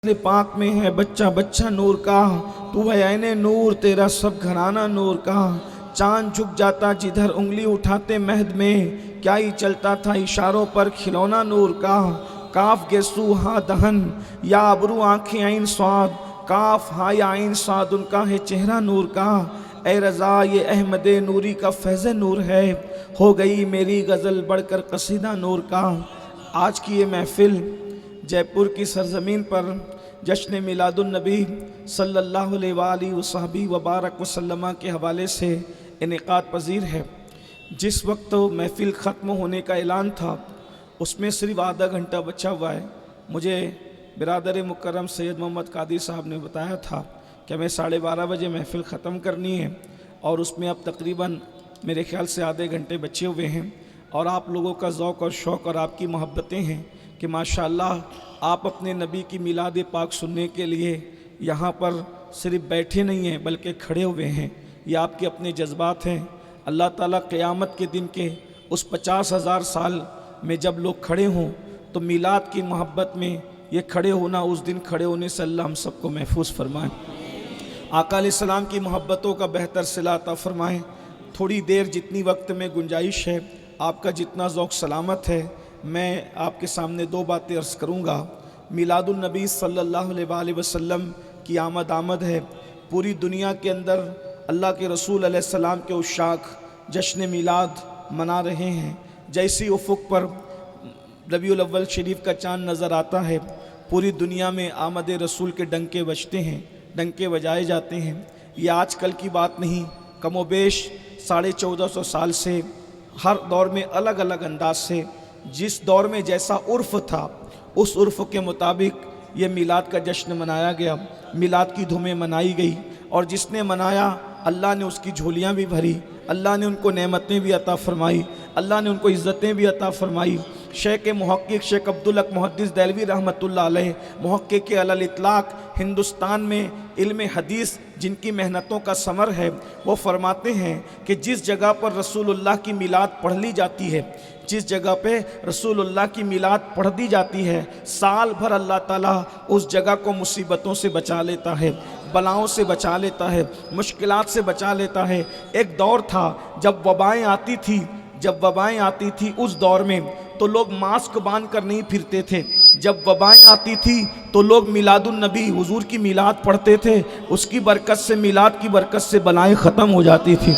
पाक में है बच्चा बच्चा नूर का, तू है ऐने नूर तेरा सब घराना नूर का। चांद झुक जाता जिधर उंगली उठाते महद में, क्या ही चलता था इशारों पर खिलौना नूर का। काफ गेसू हा दहन या अबरू आँखें आइन स्वाद, काफ हा या आइन स्वाद उनका है चेहरा नूर का। ए रज़ा ये अहमद नूरी का फैज़ नूर है, हो गई मेरी गज़ल बढ़कर कसीदा नूर का। आज की ये महफ़िल जयपुर की सरज़मीन पर जश्न मिलादुन्नबी सल्लल्लाहु अलैहि वबारक वसल्लम के हवाले से इनेकाद पजीर है। जिस वक्त महफ़िल ख़त्म होने का ऐलान था उसमें सिर्फ आधा घंटा बचा हुआ है। मुझे बिरादर मुकर्रम सैयद मोहम्मद कादिर साहब ने बताया था कि हमें 12:30 बजे महफ़िल ख़त्म करनी है और उसमें अब तकरीबन मेरे ख़्याल से आधे घंटे बचे हुए हैं। और आप लोगों का ज़ौक़ और शौक़ और आपकी मोहब्बतें हैं कि माशाअल्लाह आप अपने नबी की मिलाद पाक सुनने के लिए यहाँ पर सिर्फ बैठे नहीं हैं बल्कि खड़े हुए हैं। ये आपके अपने जज्बात हैं। अल्लाह ताला क़यामत के दिन के उस 50,000 साल में जब लोग खड़े हों तो मिलाद की मोहब्बत में ये खड़े होना, उस दिन खड़े होने से अल्लाह हम सबको महफूज फरमाएँ। आका अलैहिस्सलाम की मोहब्बतों का बेहतर सिला अता फरमाएँ। थोड़ी देर जितनी वक्त में गुंजाइश है, आपका जितना ज़ौक़ सलामत है, मैं आपके सामने दो बातें अर्ज़ करूँगा। मिलादुन्नबी सल्लल्लाहु अलैहि वसल्लम की आमद है। पूरी दुनिया के अंदर अल्लाह के रसूल अलैहिस्सलाम के उशाक जश्न मिलाद मना रहे हैं। जैसी उफ़ुक़ पर रबीउल अव्वल शरीफ का चाँद नज़र आता है, पूरी दुनिया में आमद रसूल के डंके बजते हैं, डंके बजाए जाते हैं। ये आजकल की बात नहीं, कमोबेश 1450 साल से हर दौर में अलग अलग अंदाज से जिस दौर में जैसा उर्फ़ था उस उर्फ़ के मुताबिक ये मिलाद का जश्न मनाया गया, मिलाद की धूमें मनाई गई। और जिसने मनाया अल्लाह ने उसकी झोलियाँ भी भरी, अल्लाह ने उनको नेमतें भी अता फ़रमाई, अल्लाह ने उनको इज़्ज़तें भी अता फ़रमाई। शेख मुहक्किक शेख अब्दुल हक मुहद्दिस देलवी रहमतुल्लाह अलैह मुहक्किक अलल इतलाक़ हिंदुस्तान में इल्म हदीस जिनकी मेहनतों का समर है, वो फरमाते हैं कि जिस जगह पर रसूलुल्लाह की मिलाद पढ़ ली जाती है, जिस जगह पे रसूलुल्लाह की मिलाद पढ़ दी जाती है, साल भर अल्लाह ताला उस जगह को मुसीबतों से बचा लेता है, बलाओं से बचा लेता है, मुश्किलात से बचा लेता है। एक दौर था जब वबाएँ आती थी, उस दौर में तो लोग मास्क बांध कर नहीं फिरते थे। जब वबाएँ आती थी तो लोग मिलादुन्नबी हुजूर की मिलाद पढ़ते थे, उसकी बरकत से, मिलाद की बरकत से बलाएँ ख़त्म हो जाती थी।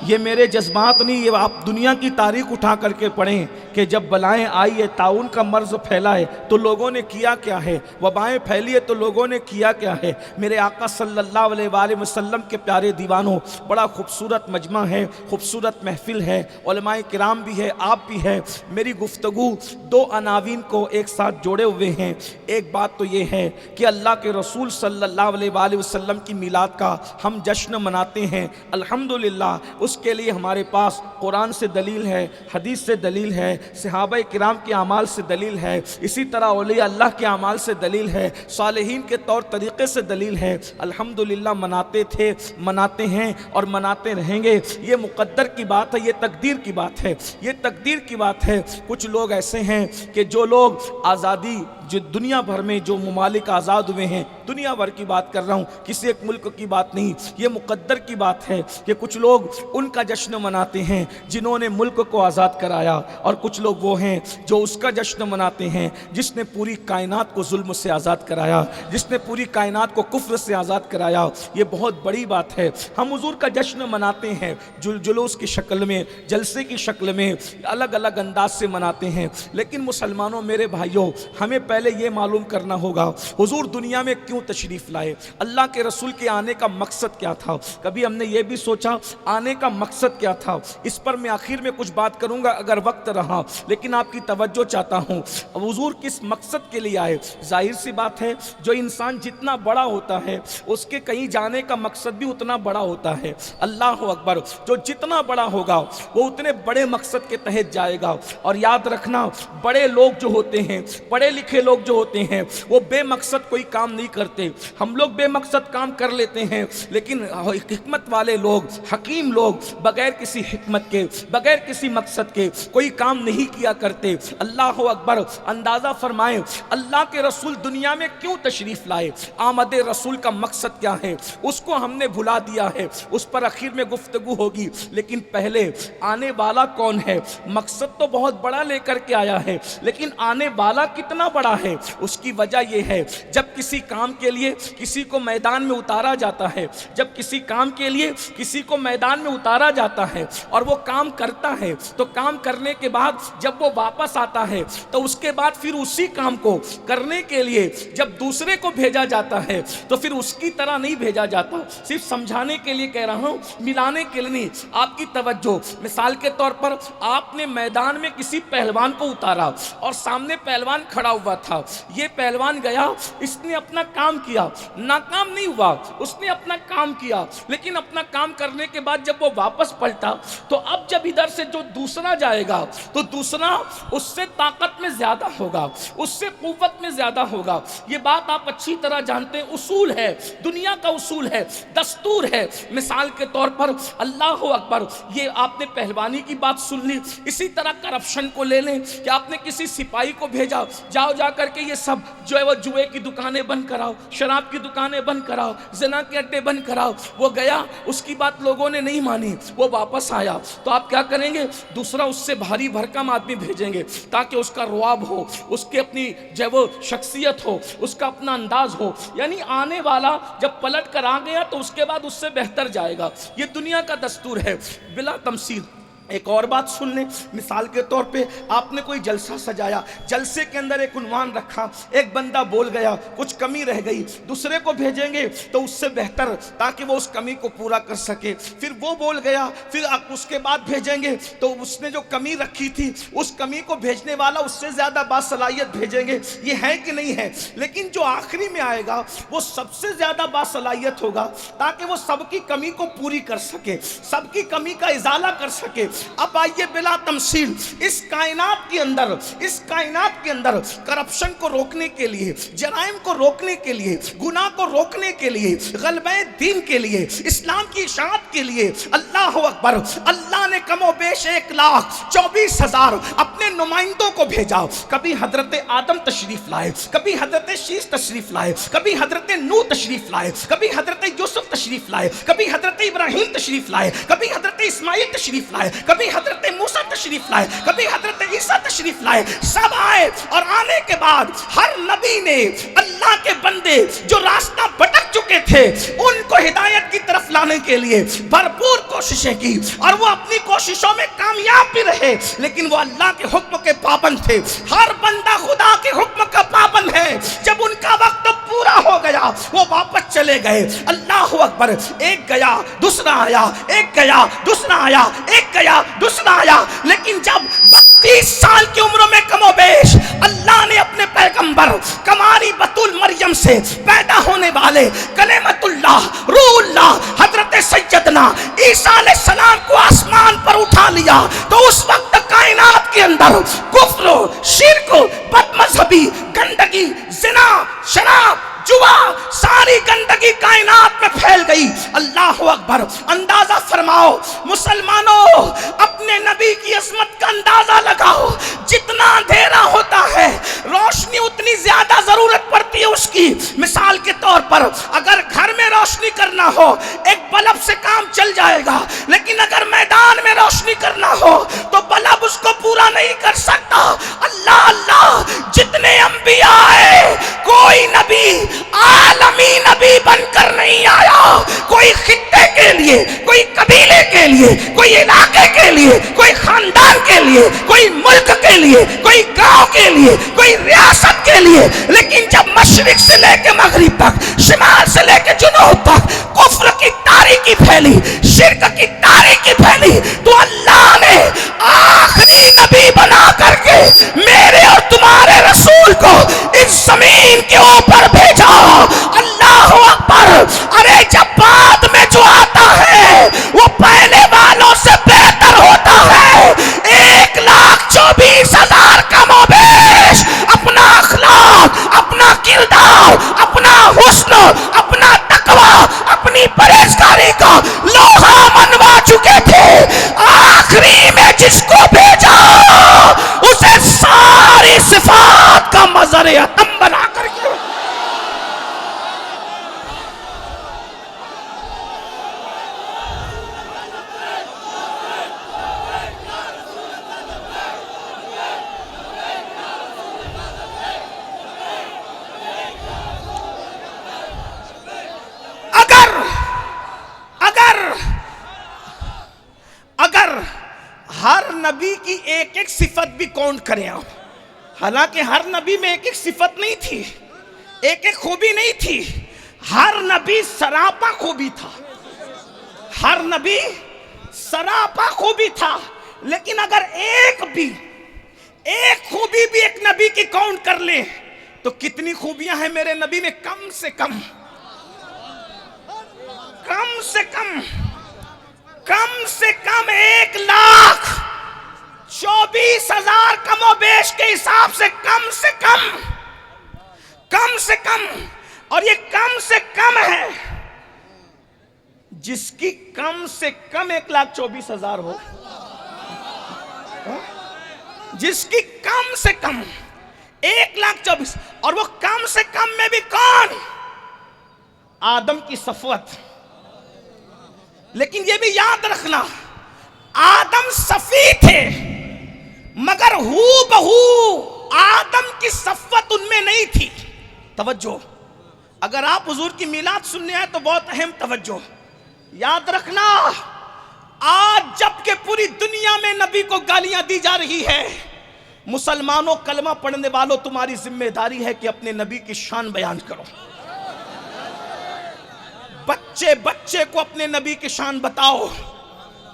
ये मेरे जज्बात नहीं, ये आप दुनिया की तारीख उठा करके पढ़ें कि जब बलाएँ आई है, ताउन का मर्ज़ फैला है तो लोगों ने किया क्या है, वबाएँ फैली है तो लोगों ने किया क्या है। मेरे आका सल्लल्लाहु अलैहि वसल्लम के प्यारे दीवानों, बड़ा खूबसूरत मजमा है, खूबसूरत महफिल है, उलमाए किराम भी है, आप भी है। मेरी गुफ्तगू दो अनावीन को एक साथ जोड़े हुए हैं। एक बात तो ये है कि अल्लाह के रसूल सल्लल्लाहु अलैहि वसल्लम की मिलाद का हम जश्न मनाते हैं, अल्हम्दुलिल्लाह। उसके लिए हमारे पास कुरान से दलील है, हदीस से दलील है, सहाबा किराम के अमाल से दलील है, इसी तरह औलिया अल्लाह के अमाल से दलील है, सालिहीन के तौर तरीक़े से दलील है। अल्हम्दुलिल्लाह मनाते थे, मनाते हैं और मनाते रहेंगे। ये मुक़द्दर की बात है, ये तकदीर की बात है, ये तकदीर की बात है। कुछ लोग ऐसे हैं कि जो लोग आज़ादी, जो दुनिया भर में जो ममालिक आज़ाद हुए हैं, दुनिया भर की बात कर रहा हूँ, किसी एक मुल्क की बात नहीं, ये मुक़द्दर की बात है कि कुछ लोग उनका जश्न मनाते हैं जिन्होंने मुल्क को आज़ाद कराया, और कुछ लोग वो हैं जो उसका जश्न मनाते हैं जिसने पूरी कायनात को जुल्म से आज़ाद कराया, जिसने पूरी कायनात को कुफ्र से आज़ाद कराया। ये बहुत बड़ी बात है। हम हुजूर का जश्न मनाते हैं जुलूस की शक्ल में, जलसे की शक्ल में, अलग अलग अंदाज से मनाते हैं। लेकिन मुसलमानों, मेरे भाइयों, हमें पहले ये मालूम करना होगा हुजूर दुनिया में क्यों तशरीफ़ लाए, अल्लाह के रसूल के आने का मकसद क्या था। कभी हमने ये भी सोचा आने का मकसद क्या था? इस पर मैं आखिर में कुछ बात करूंगा अगर वक्त रहा, लेकिन आपकी तवज्जो चाहता हूँ। हुजूर किस मकसद के लिए आए? जाहिर सी बात है, जो इंसान जितना बड़ा होता है उसके कहीं जाने का मकसद भी उतना बड़ा होता है। अल्लाह अकबर, जो जितना बड़ा होगा वो उतने बड़े मकसद के तहत जाएगा। और याद रखना, बड़े लोग जो होते हैं, पढ़े लिखे लोग जो होते हैं वो बेमकसद कोई काम नहीं करते। हम लोग बेमकसद काम कर लेते हैं, लेकिन हिकमत वाले लोग, हकीम लोग बगैर किसी हिकमत के, बगैर किसी मकसद के कोई काम नहीं किया करते। अल्लाह अकबर। अंदाज़ा फरमाएं अल्लाह के रसूल दुनिया में क्यों तशरीफ़ लाए, आमद रसूल का मकसद क्या है, उसको हमने भुला दिया है। उस पर आखिर में गुफ्तगू होगी, लेकिन पहले आने वाला कौन है। मकसद तो बहुत बड़ा लेकर के आया है, लेकिन आने वाला कितना बड़ा है। उसकी वजह यह है, जब किसी काम के लिए किसी को मैदान में उतारा जाता है, जब किसी काम के लिए किसी को मैदान में उतारा जाता है और वो काम करता है, तो काम करने के बाद जब वो वापस आता है तो उसके बाद फिर उसी काम को करने के लिए जब दूसरे को भेजा जाता है तो फिर उसकी तरह नहीं भेजा जाता। सिर्फ समझाने के लिए कह रहा हूं, मिलाने के लिए नहीं। आपकी तवज्जो, मिसाल के तौर पर आपने मैदान में किसी पहलवान को उतारा और सामने पहलवान खड़ा हुआ था। ये पहलवान गया, इसने अपना काम किया, नाकाम नहीं हुआ, उसने अपना काम किया, लेकिन अपना काम करने के बाद जब वो वापस पलटा तो अब जब इधर से जो दूसरा जाएगा तो दूसरा उससे ताकत में ज्यादा होगा, उससे कुव्वत में ज्यादा होगा। ये बात आप अच्छी तरह जानते हैं, उसूल है, दुनिया का उसूल है, दस्तूर है। मिसाल के तौर पर अल्लाह अकबर, ये आपने पहलवानी की बात सुन ली। इसी तरह करप्शन को ले लें कि आपने किसी सिपाही को भेजा, जाओ जा करके ये सब जो है वो जुए की दुकानें बंद कराओ, शराब की दुकानें बंद कराओ, ज़िना के अड्डे बंद कराओ। वो गया, उसकी बात लोगों ने नहीं मानी, वो वापस आया, तो आप क्या करेंगे, दूसरा उससे भारी भरकम आदमी भेजेंगे ताकि उसका रुआब हो, उसकी अपनी जो वो शख्सियत हो, उसका अपना अंदाज हो। यानी आने वाला जब पलट कर आ गया तो उसके बाद उससे बेहतर जाएगा। ये दुनिया का दस्तूर है बिला तमसील। एक और बात सुन लें, मिसाल के तौर पे आपने कोई जलसा सजाया, जलसे के अंदर एक उन्वान रखा, एक बंदा बोल गया, कुछ कमी रह गई, दूसरे को भेजेंगे तो उससे बेहतर, ताकि वो उस कमी को पूरा कर सके। फिर वो बोल गया, फिर उसके बाद भेजेंगे तो उसने जो कमी रखी थी उस कमी को भेजने वाला उससे ज़्यादा बासलाहियत भेजेंगे। ये है कि नहीं है? लेकिन जो आखिरी में आएगा वो सबसे ज़्यादा बासलाहियत होगा, ताकि वो सबकी कमी को पूरी कर सके, सबकी कमी का इजाला कर सके। अब आइए बिला तमसील, इस कायनात के अंदर करप्शन को रोकने के लिए, जराइम को रोकने के लिए, गुनाह को रोकने के लिए, गलबे दीन के लिए, इस्लाम की इशाअत के लिए अल्लाह अकबर, अल्लाह ने कमोबेश 1,24,000 अपने नुमाइंदों को भेजा। कभी हजरत आदम तशरीफ लाए, कभी हजरत शीश तशरीफ लाए, कभी हजरत नूह तशरीफ लाए, कभी हजरत यूसुफ तशरीफ लाए, कभी हजरत इब्राहिम तशरीफ लाए, कभी हजरत इस्माइल तशरीफ लाए, कभी हजरत मूसा तशरीफ लाए, कभी हजरत ईसा तशरीफ लाए। सब आए और आने के बाद हर नबी ने अल्लाह के बंदे जो रास्ता भटक चुके थे उनको हिदायत की तरफ लाने के लिए भरपूर कोशिशें की, और वो अपनी कोशिशों में कामयाब भी रहे, लेकिन वो अल्लाह के हुक्म के पाबंद थे। हर बंदा खुदा के हुक्म का पाबंद है। जब उनका वक्त पूरा हो गया वो वापस चले गए। अल्लाह अकबर। एक गया, दूसरा आया, एक गया, दूसरा आया, एक गया, दूसरा आया। लेकिन जब 32 साल की उम्र में कमोबेश अल्लाह ने अपने पैगंबर कमारी बतुल मरियम से पैदा होने वाले कलेमतुल्लाह रूहुल्लाह हजरत सैयदना ईसा अलैहिस्सलाम को आसमान पर उठा लिया, तो उस वक्त कायनात के अंदर कुफ्र, शिर्क, बदमज़हबी, गंदगी, जिना, शराब, जुआ, सारी गंदगी कायनात में फैल गई। अल्लाह अकबर। अंदाजा फरमाओ मुसलमानों, अपने नबी की अज़मत का अंदाजा लगाओ। जितना अंधेरा होता है रोशनी उतनी ज्यादा जरूरत पड़ती है उसकी। मिसाल के तौर पर अगर घर में रोशनी करना हो एक बल्ब से काम चल जाएगा, लेकिन अगर मैदान में रोशनी करना हो तो बल्ब उसको पूरा नहीं कर सकता। अल्लाह अल्लाह, जितने अंबिया आए कोई नबी आलमी नबी बनकर नहीं आया। कोई खित्ते के लिए, कोई कबीले के लिए, कोई इलाके के लिए, कोई खानदान के लिए, कोई मुल्क के लिए, कोई गांव के लिए, कोई रियासत के लिए, लेकिन जब मशरिक से लेकर मगरिब तक, शिमाल से लेकर जुनूब तक कुफ्र की तारीकी फैली, शिर्क की तारीकी फैली, तो अल्लाह ने आखिरी नबी बना करके मेरे और तुम्हारे रसूल को इस जमीन के ऊपर भेजा। अल्लाह अकबर। अरे जब बाद में जो आता है वो पहले वालों से बेहतर होता है। 1,24,000 कमोबेश अपना अखलाक, नबी की एक एक सिफत भी काउंट करें आप, हालांकि हर नबी में एक एक सिफत नहीं थी, एक एक खूबी नहीं थी, हर नबी सरापा खूबी था, हर नबी सरापा खूबी था। लेकिन अगर एक खूबी भी एक नबी की काउंट कर ले तो कितनी खूबियां हैं मेरे नबी में, कम से कम 1,24,000 कमो बेश के हिसाब से कम से कम। और ये कम से कम है जिसकी कम से कम 1,24,000 हो, जिसकी कम से कम 1,24,000, और वो कम से कम में भी कौन? आदम की सफवत। लेकिन ये भी याद रखना, आदम सफी थे मगर हू बहू आदम की सफवत उनमें नहीं थी। तवज्जो, अगर आप हुजूर की मिलाद सुनने आए तो बहुत अहम तवज्जो, याद रखना, आज जबकि पूरी दुनिया में नबी को गालियां दी जा रही है, मुसलमानों, कलमा पढ़ने वालों, तुम्हारी जिम्मेदारी है कि अपने नबी की शान बयान करो। बच्चे बच्चे को अपने नबी की शान बताओ,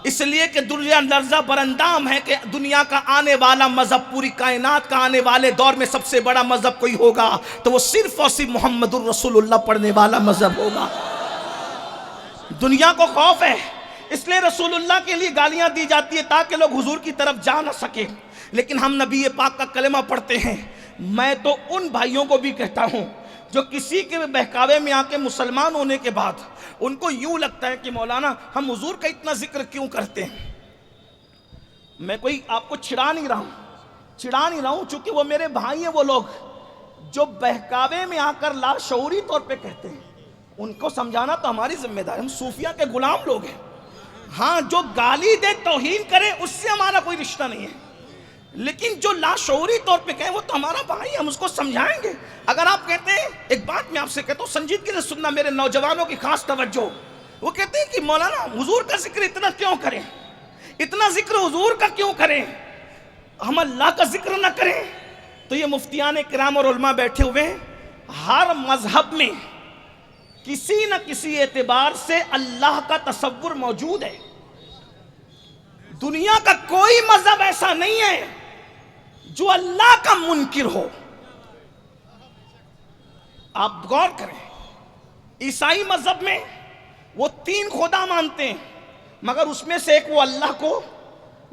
इसलिए कि दुनिया लर्जा बरंदाम है कि दुनिया का आने वाला मजहब, पूरी कायनात का आने वाले दौर में सबसे बड़ा मजहब कोई होगा तो वो सिर्फ और सिर्फ मोहम्मदुर रसूलुल्लाह पढ़ने वाला मजहब होगा। दुनिया को खौफ है, इसलिए रसूलुल्लाह के लिए गालियां दी जाती है ताकि लोग हुजूर की तरफ जा ना सके। लेकिन हम नबी पाक का कलेमा पढ़ते हैं। मैं तो उन भाइयों को भी कहता हूं जो किसी के बहकावे में आके मुसलमान होने के बाद उनको यूं लगता है कि मौलाना हम हुजूर का इतना जिक्र क्यों करते हैं। मैं कोई आपको चिढ़ा नहीं रहा हूं, चूंकि वो मेरे भाई हैं, वो लोग जो बहकावे में आकर लाशऊरी तौर पे कहते हैं, उनको समझाना तो हमारी जिम्मेदारी। हम सूफिया के गुलाम लोग हैं। हाँ, जो गाली दे, तौहीन करे, उससे हमारा कोई रिश्ता नहीं है, लेकिन जो लाशऊरी तौर पे कहे वो तो हमारा भाई है, हम उसको समझाएंगे। अगर आप कहते हैं, एक बात मैं आपसे कहता हूँ, संजीदगी से सुनना मेरे नौजवानों की खास तवज्जो, वो कहते हैं कि मौलाना हुजूर का जिक्र इतना क्यों करें, इतना जिक्र हुजूर का क्यों करें, हम अल्लाह का जिक्र ना करें। तो ये मुफ्तियान किराम और उलमा बैठे हुए हैं, हर मजहब में किसी न किसी एतबार से अल्लाह का तसव्वुर मौजूद है। दुनिया का कोई मजहब ऐसा नहीं है जो अल्लाह का मुनकिर हो। आप गौर करें, ईसाई मजहब में वो 3 खुदा मानते हैं, मगर उसमें से एक वो अल्लाह को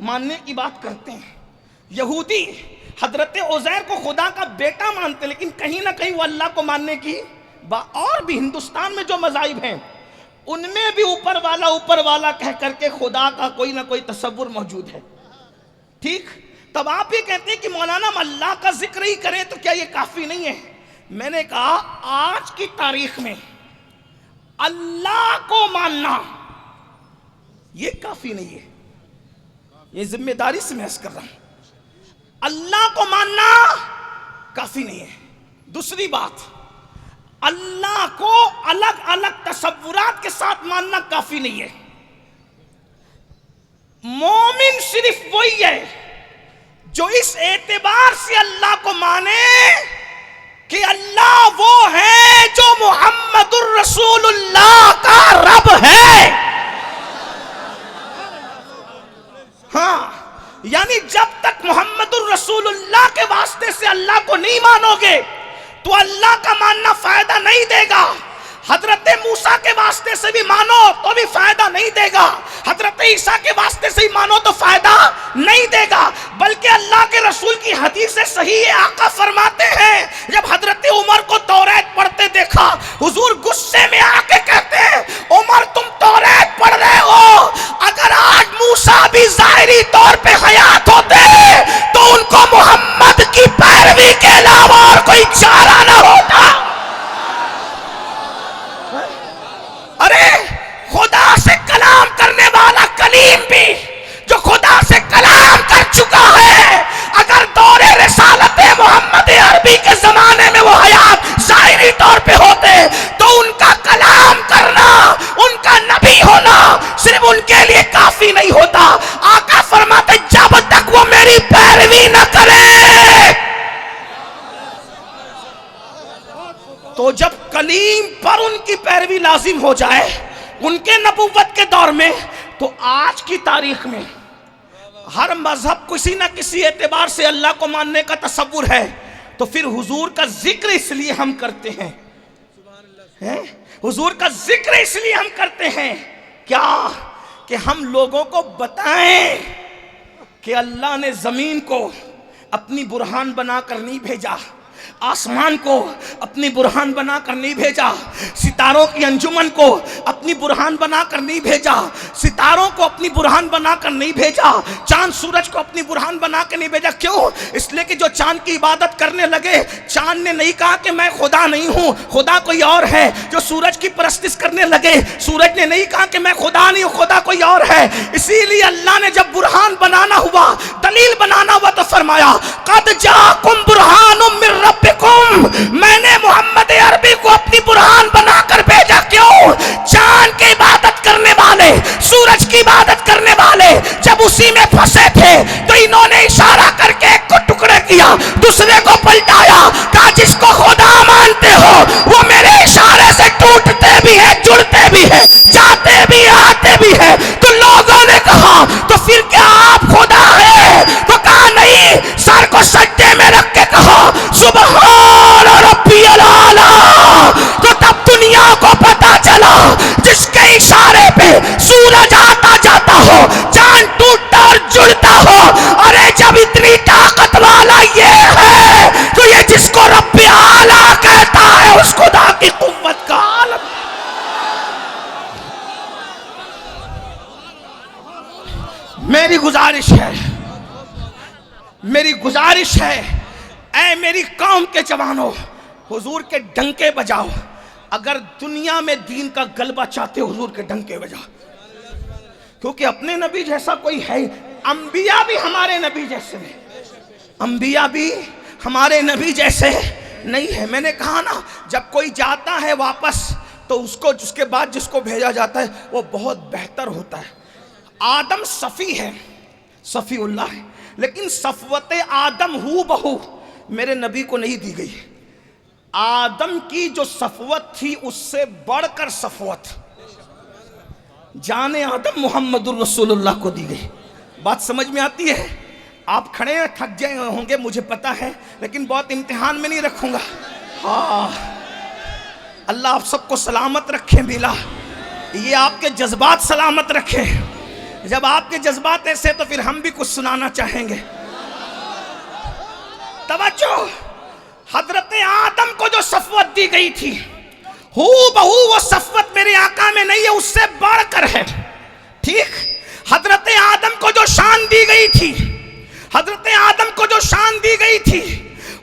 मानने की बात करते हैं। यहूदी हजरत उज़ैर को खुदा का बेटा मानते, लेकिन कहीं ना कहीं वो अल्लाह को मानने की और भी हिंदुस्तान में जो मज़ाहिब हैं उनमें भी ऊपर वाला कह करके खुदा का कोई ना कोई तसव्वुर मौजूद है। ठीक, तब आप ये कहते हैं कि मौलाना हम अल्लाह का जिक्र ही करें तो क्या ये काफी नहीं है? मैंने कहा, आज की तारीख में अल्लाह को मानना ये काफी नहीं है। ये जिम्मेदारी से मैं अर्ज कर रहा हूं, अल्लाह को मानना काफी नहीं है। दूसरी बात, अल्लाह को अलग अलग तसव्वुरात के साथ मानना काफी नहीं है। मोमिन सिर्फ वही है जो इस एतबार से अल्लाह को माने कि अल्लाह वो है जो मुहम्मदुर रसूलुल्लाह का रब है। हाँ, यानी जब तक मुहम्मदुर रसूलुल्लाह के वास्ते से अल्लाह को नहीं मानोगे तो अल्लाह का मानना फायदा नहीं देगा। हजरत मूसा के वास्ते से भी मानो तो भी फायदा नहीं देगा, हजरत ईसा के वास्ते से ही मानो तो फायदा नहीं देगा। बल्कि अल्लाह के रसूल की हदीस से सही है, आका फरमाते हैं जब हजरत उमर को तौरात पढ़ते देखा, हुजूर गुस्से में आके कहते हैं, उमर तुम तौरात पढ़ रहे हो, अगर आज मूसा भी ज़ाहिरी तौर पे हयात होते तो उनको मोहम्मद की पैरवी के अलावा और कोई चारा ना होता। अरे खुदा से कलाम करने वाला कलीम भी जो खुदा से कलाम कर चुका है, अगर दौरे रिसालत मोहम्मद अरबी के जमाने में वो हयात ज़ाहिरी तौर पे होते तो उनका कलाम करना, उनका नबी होना सिर्फ उनके लिए काफी नहीं होता। आका फरमाते जब तक कलीम पर उनकी पैरवी लाजिम हो जाए उनके नबूवत के दौर में, तो आज की तारीख में हर मजहब किसी ना किसी एतबार से अल्लाह को मानने का तसव्वुर है, तो फिर हुजूर का जिक्र इसलिए हम करते हैं, हुजूर का जिक्र इसलिए हम करते हैं क्या कि हम लोगों को बताएं कि अल्लाह ने जमीन को अपनी बुरहान बनाकर नहीं भेजा, आसमान को अपनी बुरहान बनाकर नहीं भेजा, सितारों की अंजुमन को अपनी बुरहान बनाकर नहीं भेजा, सितारों को अपनी बुरहान बनाकर नहीं भेजा, चांद सूरज को अपनी बुरहान बनाकर नहीं भेजा। क्यों? इसलिए कि जो चांद की इबादत करने लगे, चांद ने नहीं कहा कि मैं खुदा नहीं हूं, खुदा कोई और है। जो सूरज की परस्तिश करने लगे, सूरज ने नहीं कहा कि मैं खुदा नहीं हूं, खुदा कोई और है। इसीलिए अल्लाह ने जब बुरहान बनाना हुआ, दलील बनाना हुआ, तो फरमाया कद जाकुम बुरहानुम मिर रब्बिकुम, मैंने मोहम्मद अरबी को अपनी बुरहान बनाकर भेजा। क्यों? चांद की इबादत करने वाले, सूरज की इबादत करने वाले जब उसी में फंसे थे, तो इन्होंने इशारा करके एक को टुकड़े किया, दूसरे को पलटाया, कहा जिसको खुदा मानते हो वो मेरे इशारे से टूटते भी है, जुड़ते भी है, जाते भी आते भी है। तो लोगों ने कहा तो फिर क्या आप खुदा है? तो कहा नहीं, सर को सज्जे में रख के कहा सुबहान रब्बियल आला। तो तब दुनिया को पता चला जिसके इशारे पे सूरज आता जाता हो, चांद टूटता और जुड़ता हो, अरे जब इतनी ताकत वाला ये है तो ये जिसको रब्बी आला कहता है उस खुदा की कुव्वत का आलम। मेरी गुजारिश है, ऐ मेरी कौम के जवानों, हुजूर के डंके बजाओ। अगर दुनिया में दीन का गलबा चाहते हो, हुजूर के डंके बजाओ, क्योंकि अपने नबी जैसा कोई है। अंबिया भी हमारे नबी जैसे हैं, अंबिया भी हमारे नबी जैसे नहीं है। मैंने कहा ना, जब कोई जाता है वापस तो उसको, उसके बाद जिसको भेजा जाता है वो बहुत बेहतर होता है। आदम सफ़ी है, सफ़ीउल्लाह है, लेकिन सफ़वत आदम हू बहू मेरे नबी को नहीं दी गई। आदम की जो सफ़वत थी उससे बढ़कर सफ़वत जाने आदम मोहम्मदुर रसूलुल्लाह को दी गई। बात समझ में आती है? आप खड़े हैं, थक गए होंगे मुझे पता है, लेकिन बहुत इम्तिहान में नहीं रखूंगा। हाँ, अल्लाह आप सबको सलामत रखे बिला, ये आपके जज्बात सलामत रखे। जब आपके जज्बात ऐसे तो फिर हम भी कुछ सुनाना चाहेंगे। तवज्जो, हजरत आदम को जो सफ़वत दी गई थी, हू बहू वो सफ़वत मेरे आका में नहीं है, उससे बढ़कर है। ठीक, हजरत आदम को जो शान दी गई थी, हजरत आदम को जो शान दी गई थी,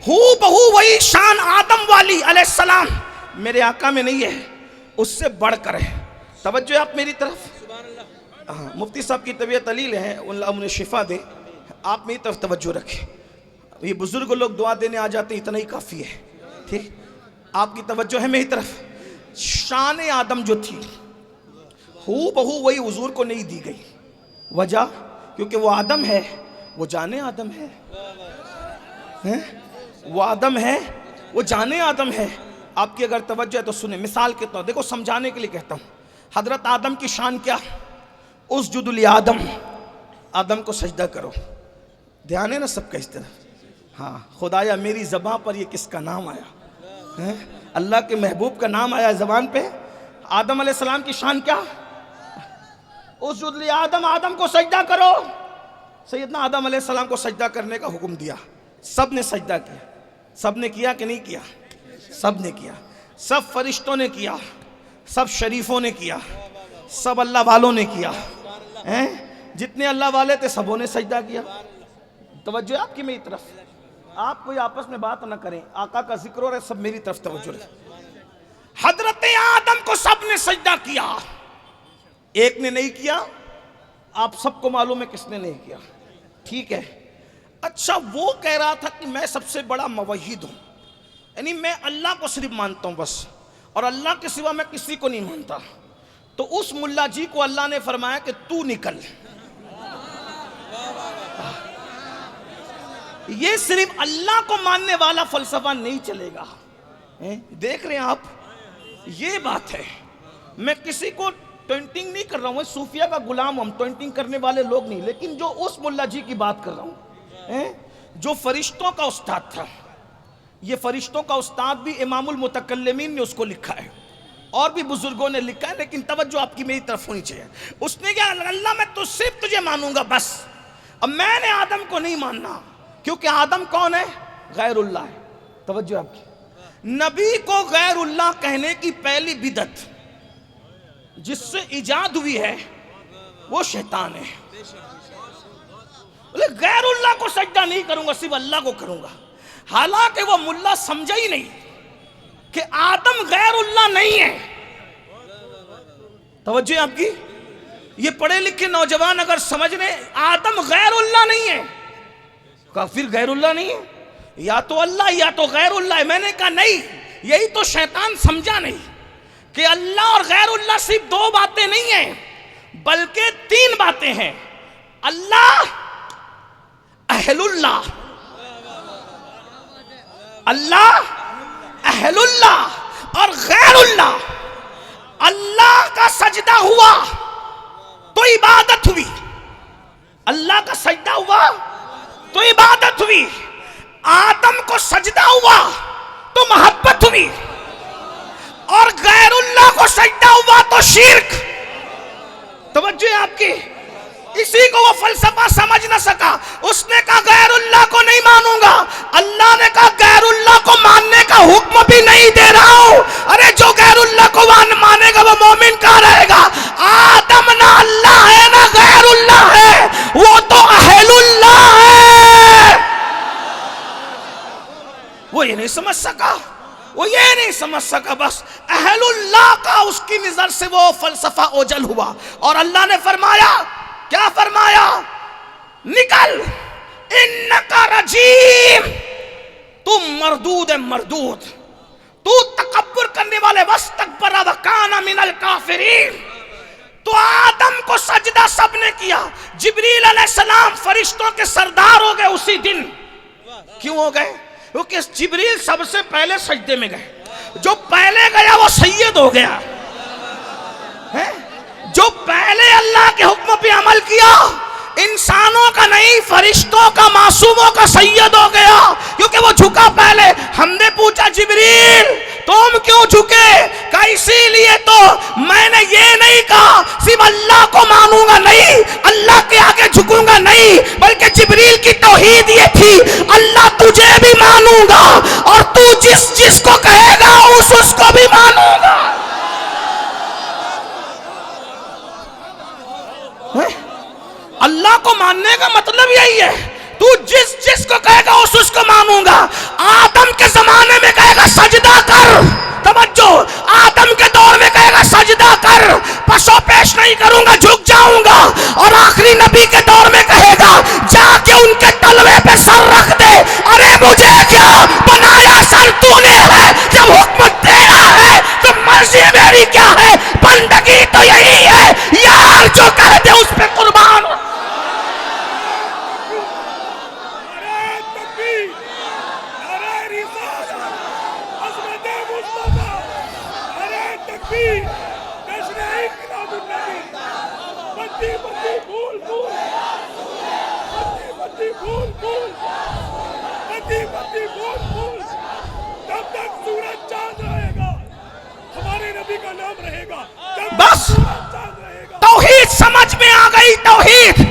हू बहू वही शान आदम वाली अलैहिस्सलाम मेरे आका में नहीं है, उससे बढ़कर है। तवज्जो आप मेरी तरफ। हाँ, मुफ्ती साहब की तबीयत अलील है, अल्लाह उन्हें शिफा दे। आप मेरी तरफ तवज्जो रखें। ये बुजुर्ग लोग दुआ देने आ जाते, इतना ही काफ़ी है। ठीक, आपकी तवज्जो है मेरी तरफ। शान आदम जो थी हू बहू वही हुजूर को नहीं दी गई। वजह, क्योंकि वो आदम है, वो जाने आदम है, वो आदम है, वो जाने आदम है। आपकी अगर तवज्जो है तो सुने। मिसाल के तौर, देखो समझाने के लिए कहता हूँ। हजरत आदम की शान क्या? उसजुदुल आदम, आदम को सजदा करो। ध्यान है ना सबका इस तरफ? हाँ, खुदाया मेरी ज़बान पर ये किसका नाम आया है? अल्लाह के महबूब का नाम आया ज़बान पे। आदम अलैहिस्सलाम की शान क्या? उसजुदुल आदम, आदम को सजदा करो। सैयदना आदम अलैहिस्सलाम को सजदा करने का हुक्म दिया, सब ने सजदा किया। सब ने किया कि नहीं किया? सब ने किया। सब फरिश्तों ने किया, सब शरीफों ने किया, सब अल्लाह वालों ने किया हैं। जितने अल्लाह वाले थे सबों ने सजदा किया। तवज्जो है आपकी मेरी तरफ। आप कोई आपस में बात ना करें, आका का जिक्र हो रहा है, सब मेरी तरफ तवज्जो रहे। हजरत आदम को सब ने सजदा किया, एक ने नहीं किया। आप सबको मालूम है किसने नहीं किया। ठीक है, अच्छा, वो कह रहा था कि मैं सबसे बड़ा मुवहिद हूं, यानी मैं अल्लाह को सिर्फ मानता हूं बस, और अल्लाह के सिवा मैं किसी को नहीं मानता। तो उस मुल्ला जी को अल्लाह ने फरमाया कि तू निकल। ये सिर्फ अल्लाह को मानने वाला फलसफा नहीं चलेगा। देख रहे हैं आप, ये बात है। मैं किसी को टॉन्टिंग नहीं कर रहा हूँ, सूफिया का गुलाम, हम टॉन्टिंग करने वाले लोग नहीं, लेकिन जो उस मुल्ला जी की बात कर रहा हूँ जो फरिश्तों का उस्ताद था। ये फरिश्तों का उस्ताद भी इमामुल मुतकल्लिमीन ने उसको लिखा है और भी बुजुर्गों ने लिखा है, लेकिन तवज्जो आपकी मेरी तरफ होनी चाहिए। उसने क्या, अल्लाह मैं तो सिर्फ तुझे मानूंगा बस, अब मैंने आदम को नहीं मानना, क्योंकि आदम कौन है? गैरुल्लाह है। तवज्जो आपकी, नबी को गैरुल्लाह कहने की पहली बिदअत जिससे इजाद हुई है वो शैतान है। बोले गैरुल्लाह को सजदा नहीं करूंगा, सिर्फ अल्लाह को करूंगा। हालांकि वो मुल्ला समझा ही नहीं कि आदम गैरुल्लाह नहीं है। तवज्जो आपकी, ये पढ़े लिखे नौजवान अगर समझ रहे आदम गैरुल्लाह नहीं है, फिर गैरुल्लाह नहीं है, या तो अल्लाह या तो गैरुल्लाह है। मैंने कहा नहीं, यही तो शैतान समझा नहीं कि अल्लाह और गैरुल्लाह सिर्फ दो बातें नहीं है, बल्कि तीन बातें हैं। अल्लाह, अहलुल्लाह, अल्लाह, अहलुल्लाह और गैरुल्लाह। अल्लाह का सजदा हुआ तो इबादत हुई, अल्लाह का सजदा हुआ तो इबादत हुई। आदम को सजदा हुआ तो मोहब्बत हुई, और गैरुल्लाह को सजदा हुआ तो शिर्क। तवज्जो है आपकी, इसी को वो फलसफा समझ ना सका। उसने कहा गैरुल्लाह को नहीं मानूंगा, अल्लाह ने कहा गैरुल्लाह को मानने का हुक्म भी नहीं दे रहा हूं। अरे जो गैरुल्लाह को मानेगा वो मोमिन कहाँ रहेगा? आदम ना अल्लाह है ना गैरुल्लाह है, वो तो अहलुल्लाह है। वो ये नहीं समझ सका, वो ये नहीं समझ सका, बस अहलुल्लाह का उसकी नजर से वो फलसफा ओझल हुआ। और अल्लाह ने फरमाया, क्या फरमाया? निकल, इन्नका रजीम, तू मरदूद है, मरदूद, तू तकब्बुर करने वाले, वस्तकबरा व काना मिनल काफिरीन। तो आदम को सजदा सबने किया। जिब्रील अलैहिस्सलाम फरिश्तों के सरदार हो गए उसी दिन। क्यों हो गए? क्योंकि जिब्रील सबसे पहले सजदे में गए। जो पहले गया वो सैयद हो गया है। जो पहले अल्लाह के हुक्म पे अमल किया, इंसानों का नहीं फरिश्तों का, मासूमों का सैयद हो गया, क्योंकि वो झुका पहले। हमने पूछा जिब्रील तुम क्यों झुके? कहा इसीलिए तो मैंने ये नहीं कहा सिर्फ अल्लाह को मानूंगा, नहीं अल्लाह के आगे झुकूंगा नहीं, बल्कि जिब्रील की तौहीद ये थी, अल्लाह तुझे भी मानूंगा और तू जिस जिसको कहेगा उसको भी मानूंगा। अल्लाह को मानने का मतलब यही है, तू जिस जिसको कहेगा उसको मानूंगा। आदम के जमाने में कहेगा सजदा कर, तवज्जो, आदम के दौर में कहेगा सजदा कर, पशु पेश नहीं करूंगा, झुक जाऊंगा। और आखिरी नबी के दौर में कहेगा जाके उनके तलवे पे सर रख दे। अरे मुझे क्या बनाया सर तूने है, जब हुक्म तेरा है तो मर्जी मेरी क्या है? बंदगी तो यही है यार, जो कह दे उस पे कुर्बान। बस तौहीद समझ में आ गई, तौहीद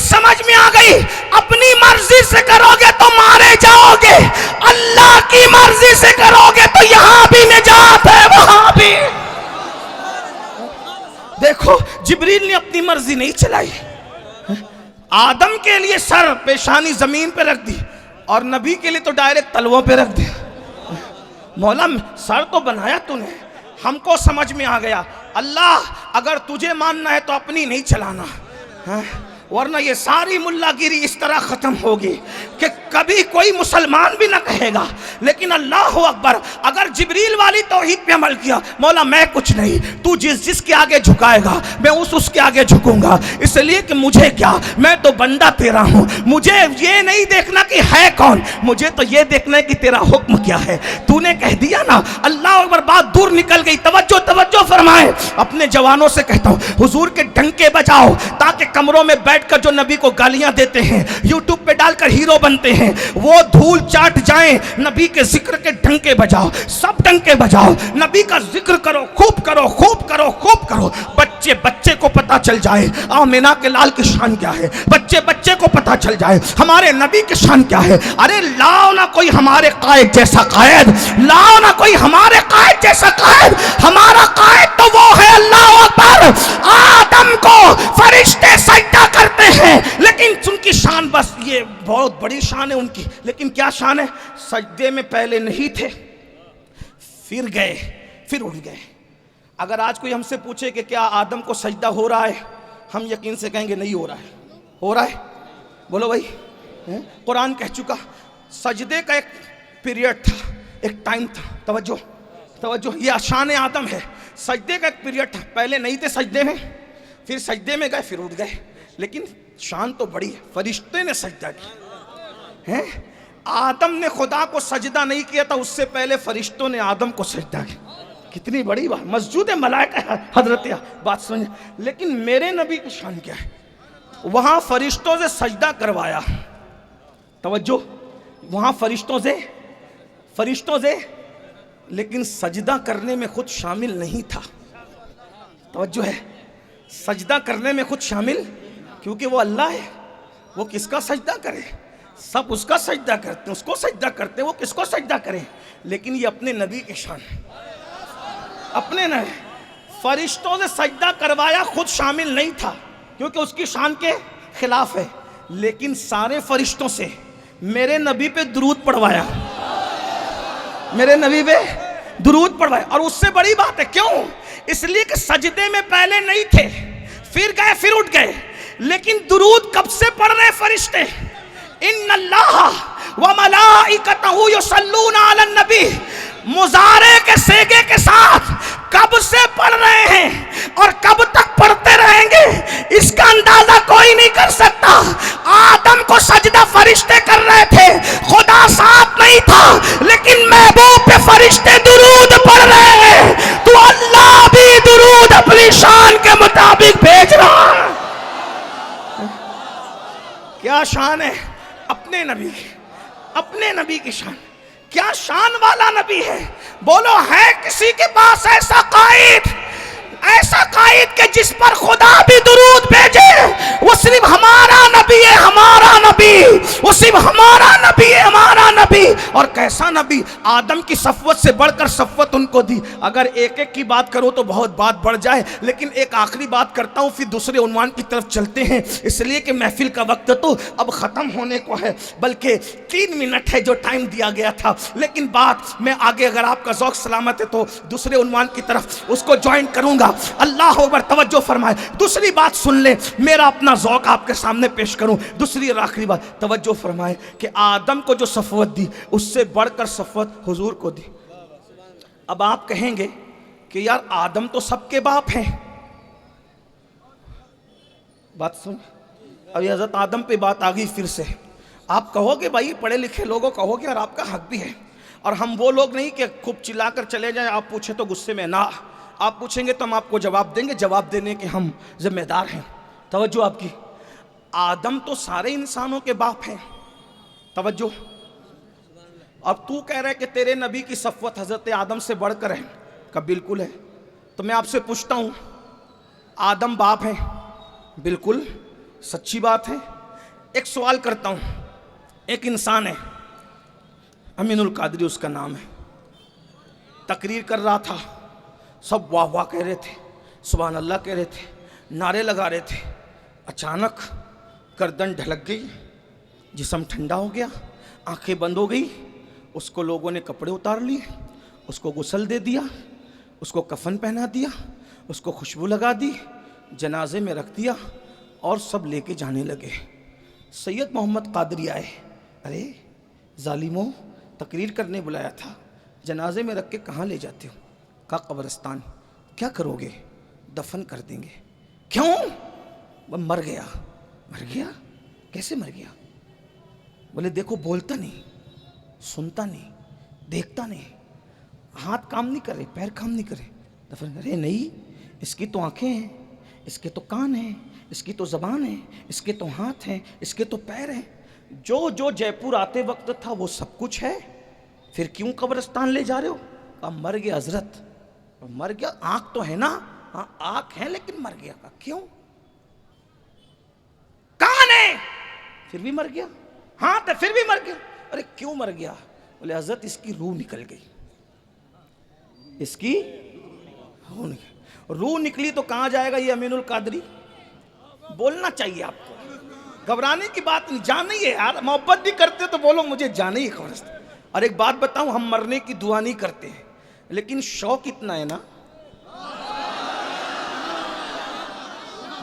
समझ में आ गई। अपनी मर्जी से करोगे तो मारे जाओगे, अल्लाह की मर्जी से करोगे तो यहां भी निजात है वहां भी। देखो जिब्रील ने अपनी मर्जी नहीं चलाई, आदम के लिए सर पेशानी जमीन पे रख दी और नबी के लिए तो डायरेक्ट तलवों पे रख दिया। मौला सर तो बनाया तूने, हमको समझ में आ गया। अल्लाह अगर तुझे मानना है तो अपनी नहीं चलाना है? वरना ये सारी मुल्लागिरी इस तरह खत्म होगी कि कभी कोई मुसलमान भी ना कहेगा। लेकिन अल्लाह अकबर, अगर जिब्रील वाली तौहीद पे अमल किया, मौला मैं कुछ नहीं, तू जिसके आगे झुकाएगा मैं उसके आगे झुकूंगा, इसलिए कि मुझे क्या, मैं तो बंदा तेरा हूं। मुझे ये नहीं देखना कि है कौन, मुझे तो ये देखना है कि तेरा हुक्म क्या है। तूने कह दिया ना, अल्लाह अकबर, बात दूर निकल गई। तवज्जो तवज्जो फरमाए। अपने जवानों से कहता हूं, हुजूर के डंके बजाओ, ताकि कमरों में बैठकर जो नबी को गालियां देते हैं, यूट्यूब पे डालकर हीरो बनते हैं, वो धूल चाट जाएं। नबी के जिक्र के डंके बजाओ, सब डंके बजाओ, नबी का जिक्र करो, खूब करो, खूब करो, खूब करो। बच्चे बच्चे को पता चल जाए आमिना के लाल की शान क्या है, बच्चे बच्चे को पता चल जाए हमारे नबी की शान क्या है। अरे लाओ ना कोई हमारे कायद जैसा कायद, लाओ ना कोई हमारे कायद जैसा कायद। हमारा कायद तो वो है, अल्लाह अकबर। आदम को फरिश्ते सजदा करते हैं, लेकिन उनकी शान, बस ये बहुत बड़ी शान है उनकी, लेकिन क्या शान है, सजदे में पहले नहीं थे, फिर गए, फिर उठ गए। अगर आज कोई हमसे पूछे कि क्या आदम को सजदा हो रहा है, हम यकीन से कहेंगे नहीं हो रहा है। हो रहा है? बोलो भाई। कुरान कह चुका, सजदे का एक पीरियड था, एक टाइम था। तवज्जो तवज्जो, ये शान आदम है। सजदे का एक पीरियड था, पहले नहीं थे सजदे में, फिर सजदे में गए, फिर उठ गए। लेकिन शान तो बड़ी है, फरिश्ते ने सजदा किया है। आदम ने खुदा को सजदा नहीं किया था, उससे पहले फरिश्तों ने आदम को सजदा किया। कितनी बड़ी बात, मस्जूद मलाइका हजरत, बात समझ। लेकिन मेरे नबी की शान क्या है, वहां फरिश्तों से सजदा करवाया। तवज्जो, वहां फरिश्तों से, लेकिन सजदा करने में खुद शामिल नहीं था। तवज्जो है, सजदा करने में खुद शामिल, क्योंकि वो अल्लाह है, वो किसका सजदा करे, सब उसका सजदा करते हैं, उसको सजदा करते हैं, वो किसको सजदा करें। लेकिन ये अपने नबी की शान, अपने नबी, फरिश्तों से सजदा करवाया, खुद शामिल नहीं था क्योंकि उसकी शान के खिलाफ है। लेकिन सारे फरिश्तों से मेरे नबी पे दुरूद पढ़वाया, मेरे नबी पे दुरूद पढ़वाया। और उससे बड़ी बात है, क्यों, इसलिए कि सजदे में पहले नहीं थे, फिर गए, फिर उठ गए। लेकिन दुरूद कब से पढ़ रहे फरिश्ते, इन्नल्लाह व मलाइकतहु युसल्लूना अलन नबी, मुजारे के सेगे के साथ कब से पढ़ रहे हैं और कब तक पढ़ते रहेंगे, इसका अंदाजा कोई नहीं कर सकता। आदम को सजदा फरिश्ते कर रहे थे, खुदा साथ नहीं था, लेकिन महबूब पे फरिश्ते दुरूद पढ़ रहे हैं। तो अल्लाह भी दुरूद अपनी शान के मुताबिक भेज रहा है। क्या शान है अपने नबी की, अपने नबी की शान। क्या शान वाला नबी है, बोलो, है किसी के पास ऐसा कायद, ऐसा कायद के जिस पर खुदा भी दुरूद भेजे। वो सिर्फ हमारा नबी है, हमारा नबी, वो सिर्फ हमारा नबी है, हमारा नबी। और कैसा नबी, आदम की सफ़वत से बढ़कर सफ़वत उनको दी। अगर एक एक की बात करो तो बहुत बात बढ़ जाए, लेकिन एक आखिरी बात करता हूँ, फिर दूसरे उन्वान की तरफ चलते हैं, इसलिए कि महफिल का वक्त तो अब ख़त्म होने को है, बल्कि 3 मिनट है जो टाइम दिया गया था। लेकिन बात मैं आगे, अगर आपका ज़ौक़ सलामत है तो दूसरे उन्वान की तरफ उसको ज्वाइन करूँगा। अल्लाह अकबर, तवज्जो फरमाए। दूसरी बात सुन ले, मेरा अपना ज़ौक़ आपके सामने पेश करूं। दूसरी और आखिरी बात, तवज्जो फरमाए कि आदम को जो सफ़वत दी, उससे बढ़कर सफ़वत हुजूर को दी। अब आप कहेंगे कि यार आदम तो सबके बाप हैं, बात सुन, अभी हज़रत आदम पे बात आ गई फिर से। आप कहोगे भाई, पढ़े लिखे लोगों कहोगे, और आपका हक भी है, और हम वो लोग नहीं कि खूब चिल्लाकर चले जाएं, आप पूछे तो गुस्से में ना, आप पूछेंगे तो हम आपको जवाब देंगे, जवाब देने के हम जिम्मेदार हैं। तवज्जो आपकी, आदम तो सारे इंसानों के बाप हैं। तवज्जो, अब तू कह रहा है कि तेरे नबी की सफ़वत हज़रत आदम से बढ़कर है, कब बिल्कुल है। तो मैं आपसे पूछता हूँ, आदम बाप हैं? बिल्कुल सच्ची बात है। एक सवाल करता हूँ, एक इंसान है, अमीनुल कादरी उसका नाम है, तकरीर कर रहा था, सब वाह वाह कह रहे थे, सुभान अल्लाह कह रहे थे, नारे लगा रहे थे। अचानक गर्दन ढलक गई, जिस्म ठंडा हो गया, आंखें बंद हो गई। उसको लोगों ने कपड़े उतार लिए, उसको गुस्ल दे दिया, उसको कफन पहना दिया, उसको खुशबू लगा दी, जनाजे में रख दिया, और सब लेके जाने लगे। सैयद मोहम्मद कादरी आए, अरे जालिमों, तकरीर करने बुलाया था, जनाजे में रख के कहाँ ले जाते हो? कहा कब्रिस्तान। क्या करोगे? दफन कर देंगे। क्यों? वह मर गया। मर गया? कैसे मर गया? बोले देखो, बोलता नहीं, सुनता नहीं, देखता नहीं, हाथ काम नहीं करे, पैर काम नहीं करे, दफन करे। नहीं, इसकी तो आंखें हैं, इसके तो कान हैं, इसकी तो ज़बान है, इसके तो हाथ हैं, इसके तो पैर हैं। जो जो जयपुर आते वक्त था वो सब कुछ है, फिर क्यों कब्रिस्तान ले जा रहे हो? कहा मर गया हजरत। मर गया? आंख तो है ना? हाँ आंख है, लेकिन मर गया। कहा क्यों? कान है, फिर भी मर गया। हाथ है, फिर भी मर गया। अरे क्यों मर गया? बोले हजरत इसकी रूह निकल गई। इसकी रूह निकली तो कहां जाएगा ये अमीनुल कादरी? बोलना चाहिए आपको, घबराने की बात नहीं, जाना ही है यार। मोहब्बत भी करते हो तो बोलो मुझे जाना ही है कब्रिस्तान। और एक बात बताऊं, हम मरने की दुआ नहीं करते हैं, लेकिन शौक इतना है ना,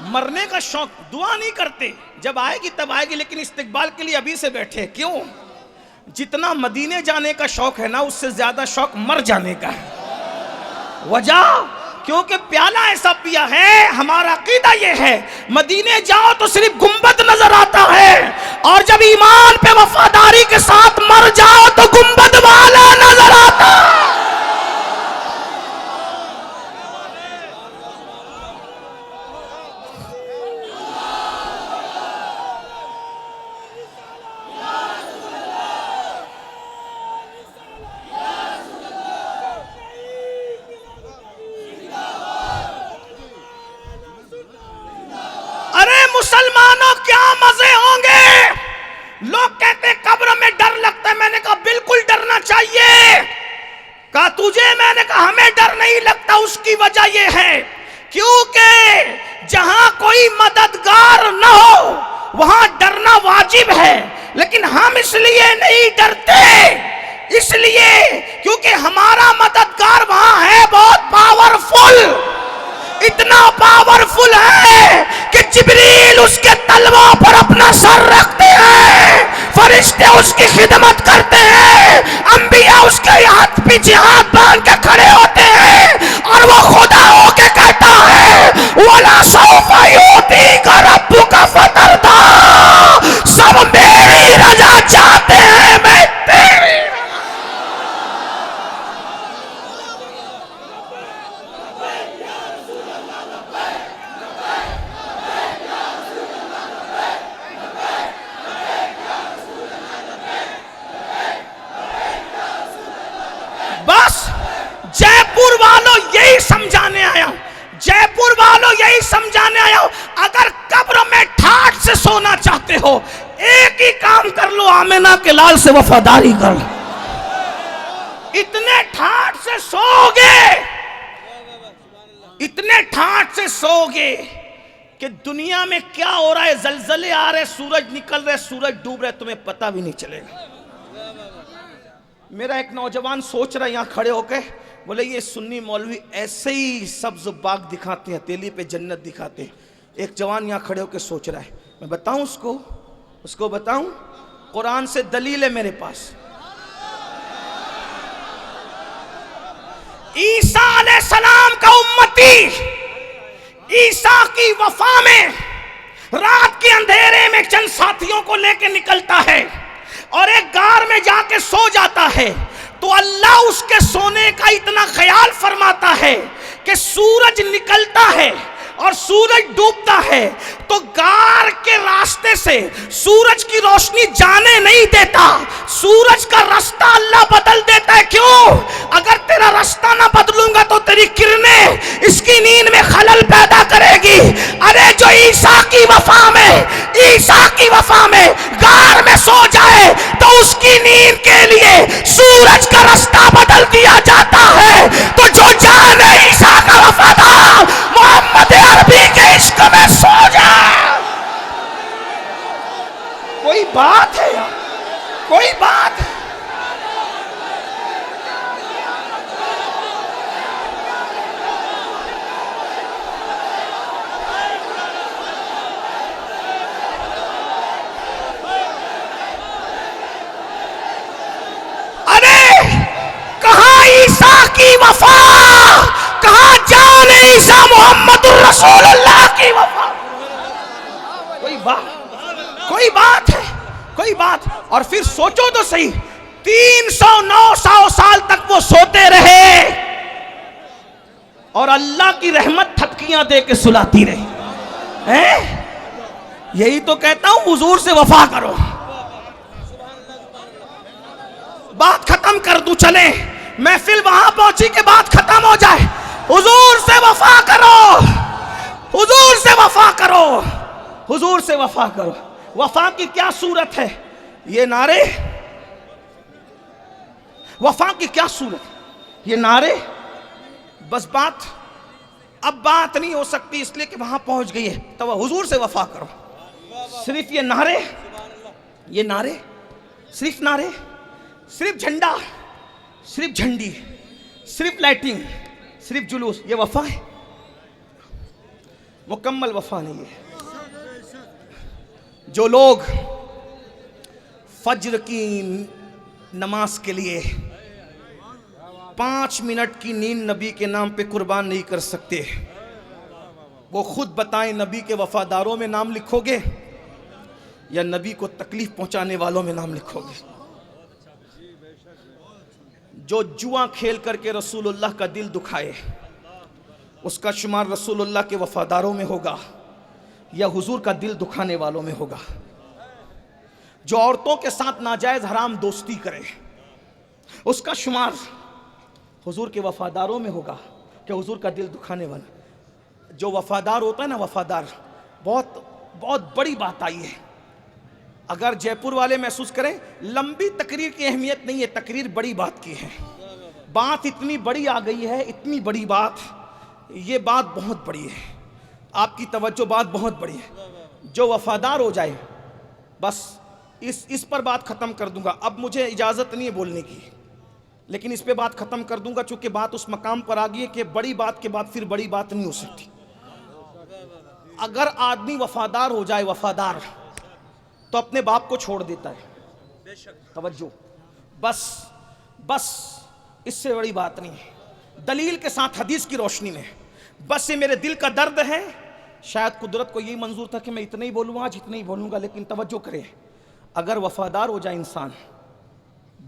मरने का शौक। दुआ नहीं करते, जब आएगी तब आएगी, लेकिन इस्तिकबाल के लिए अभी से बैठे। क्यों? जितना मदीने जाने का शौक है ना, उससे ज्यादा शौक मर जाने का है। वजह क्योंकि प्याला ऐसा पिया है, हमारा अकीदा ये है, मदीने जाओ तो सिर्फ गुंबद नजर आता है, और जब ईमान पे वफादारी के साथ मर जाओ तो गुंबद वाला नजर आता है। मुसलमानों क्या मजे होंगे। लोग कहते कब्र में डर लगता है, मैंने कहा बिल्कुल डरना चाहिए। कहा तुझे? मैंने कहा हमें डर नहीं लगता। उसकी वजह यह है क्योंकि जहां कोई मददगार न हो वहां डरना वाजिब है, लेकिन हम इसलिए नहीं डरते, इसलिए क्योंकि हमारा मददगार वहां है बहुत पावरफुल। इतना पावरफुल है कि जिब्रील उसके तलवा पर अपना सर रखते हैं, फरिश्ते उसकी खिदमत करते हैं, अंबिया उसके हाथ पीछे हाथ बांध के खड़े होते हैं, और वो खुदा होके कहता है वला सौफा युतीका रब्बुका फतरदा। सब मेरी रजा चाहते हैं, मैं तेरी। बस जयपुर वालों यही समझाने आया हूं, जयपुर वालों यही समझाने आया हूं, अगर कब्र में ठाठ से सोना चाहते हो, एक ही काम कर लो, आमिना के लाल से वफादारी कर लो। इतने ठाठ से सोओगे, इतने ठाठ से सोओगे कि दुनिया में क्या हो रहा है, जलजले आ रहे, सूरज निकल रहे, सूरज डूब रहे, तुम्हें पता भी नहीं चलेगा। मेरा एक नौजवान सोच रहा है यहाँ खड़े होके, बोले ये सुन्नी मौलवी ऐसे ही सब्ज बाग दिखाते हैं, हथेली पे जन्नत दिखाते हैं। एक जवान यहाँ खड़े होके सोच रहा है, मैं बताऊं उसको बताऊं, कुरान से दलील है मेरे पास। ईसा अलैहिस्सलाम का उम्मती ईसा की वफा में रात के अंधेरे में चंद साथियों को लेकर निकलता है और एक गार में जाके सो जाता है, तो अल्लाह उसके सोने का इतना ख्याल फरमाता है कि सूरज निकलता है और सूरज डूबता है, तो गार के रास्ते से सूरज की रोशनी जाने नहीं देता, सूरज का रास्ता अल्लाह बदल देता है। क्यों? अगर तेरा रास्ता ना बदलूंगा तो तेरी किरणें इसकी नींद में खलल पैदा करेगी। अरे जो ईसा की वफा में गार में सो जाए तो उसकी नींद के लिए सूरज का रास्ता बदल दिया जाता है। तो जो जाने ईसा का वफादार मोहम्मद अरबी के इश्क में सो जाए। कोई बात है यार, कोई बात है। रसूलुल्लाह की वफा। कोई बात है, कोई बात। और फिर सोचो तो सही, 309 साल तक वो सोते रहे और अल्लाह की रहमत थपकियां दे के सुलाती रही हैं। यही तो कहता हूं, हुजूर से वफा करो। बात खत्म कर दूं, चले महफिल वहां पहुंची के बात खत्म हो जाए। हुजूर से वफा करो, हुजूर से वफा करो, हुजूर से वफा करो। वफा की क्या सूरत है, ये नारे, वफा की क्या सूरत, ये नारे। बस बात अब बात नहीं हो सकती इसलिए कि वहां पहुंच गई है, तो हुजूर से वफा करो। सिर्फ ये नारे, ये नारे, सिर्फ नारे, सिर्फ झंडा, सिर्फ झंडी, सिर्फ लाइटिंग, सिर्फ जुलूस, ये वफा है? मुकम्मल वफा नहीं है। जो लोग फज्र की नमाज के लिए 5 मिनट की नींद नबी के नाम पे कुर्बान नहीं कर सकते, वो खुद बताएं नबी के वफादारों में नाम लिखोगे या नबी को तकलीफ पहुंचाने वालों में नाम लिखोगे? जो जुआ खेल करके रसूलुल्लाह का दिल दुखाए, उसका शुमार रसूलुल्लाह के वफादारों में होगा या हुजूर का दिल दुखाने वालों में होगा? जो औरतों के साथ नाजायज हराम दोस्ती करे, उसका शुमार हुजूर के वफादारों में होगा कि हुजूर का दिल दुखाने वाला? जो वफादार होता है ना, वफादार, बहुत बहुत बड़ी बात आई है। अगर जयपुर वाले महसूस करें, लंबी तकरीर की अहमियत नहीं है, तकरीर बड़ी बात की है। बात इतनी बड़ी आ गई है, इतनी बड़ी बात, ये बात बहुत बड़ी है। आपकी तवज्जो, बात बहुत बड़ी है। जो वफादार हो जाए, बस इस पर बात ख़त्म कर दूंगा। अब मुझे इजाज़त नहीं है बोलने की, लेकिन इस पे बात ख़त्म कर दूंगा चूँकि बात उस मकाम पर आ गई है कि बड़ी बात के बाद फिर बड़ी बात नहीं हो सकती। अगर आदमी वफादार हो जाए, वफादार, तो अपने बाप को छोड़ देता है। तवज्जो, बस इससे बड़ी बात नहीं है। दलील के साथ, हदीस की रोशनी में, बस ये मेरे दिल का दर्द है। शायद कुदरत को यही मंजूर था कि मैं इतना ही बोलूँ आज, इतना ही बोलूँगा, लेकिन तवज्जो करें, अगर वफादार हो जाए इंसान,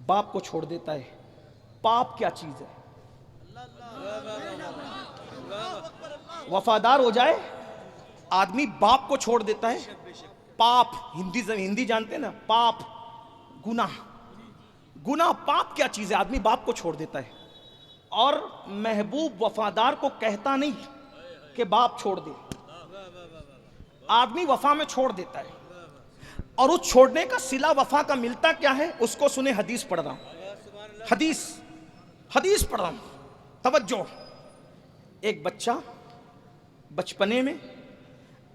बाप को छोड़ देता है। पाप क्या चीज़ है? वफादार हो जाए आदमी, बाप को छोड़ देता है। पाप, हिंदी जानते हैं ना, पाप, गुनाह, पाप क्या चीज़ है? आदमी बाप को छोड़ देता है। और महबूब वफादार को कहता नहीं कि बाप छोड़ दे, आदमी वफा में छोड़ देता है। और उस छोड़ने का सिला वफा का मिलता क्या है, उसको सुने। हदीस पढ़ रहा हूं, हदीस पढ़ रहा हूं, तवज्जो। एक बच्चा बचपने में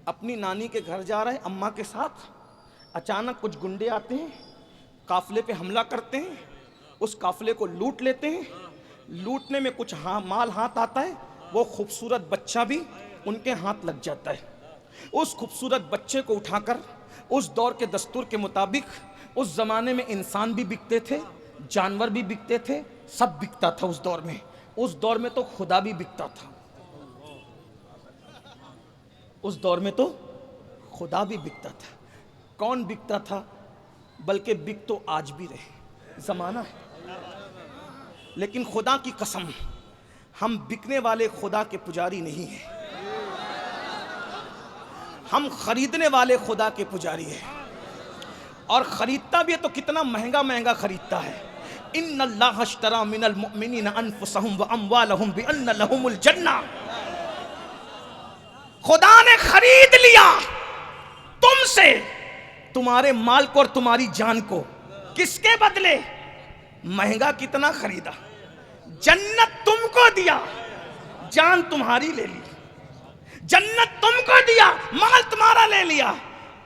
अपनी नानी के घर जा रहा है अम्मा के साथ, अचानक कुछ गुंडे आते हैं, काफिले पे हमला करते हैं, उस काफिले को लूट लेते हैं। लूटने में कुछ माल हाथ आता है, वो खूबसूरत बच्चा भी उनके हाथ लग जाता है। उस खूबसूरत बच्चे को उठाकर, उस दौर के दस्तूर के मुताबिक, उस ज़माने में इंसान भी बिकते थे, जानवर भी बिकते थे, सब बिकता था उस दौर में। उस दौर में तो खुदा भी बिकता था, उस दौर में तो खुदा भी बिकता था। कौन बिकता था? बल्कि बिक तो आज भी रहे, ज़माना है। लेकिन खुदा की कसम, हम बिकने वाले खुदा के पुजारी नहीं हैं, हम खरीदने वाले खुदा के पुजारी हैं। और खरीदता भी है तो कितना महंगा महंगा खरीदता है। इन्नल्लाह अश्तरा मिनल मुमिनीना अनफुसहुम व अमवालहुम बिअन्न लहुमुल जन्नह। खुदा ने खरीद लिया तुमसे तुम्हारे माल को और तुम्हारी जान को। किसके बदले? महंगा कितना खरीदा, जन्नत तुमको दिया, जान तुम्हारी ले ली। जन्नत तुमको दिया, माल तुम्हारा ले लिया।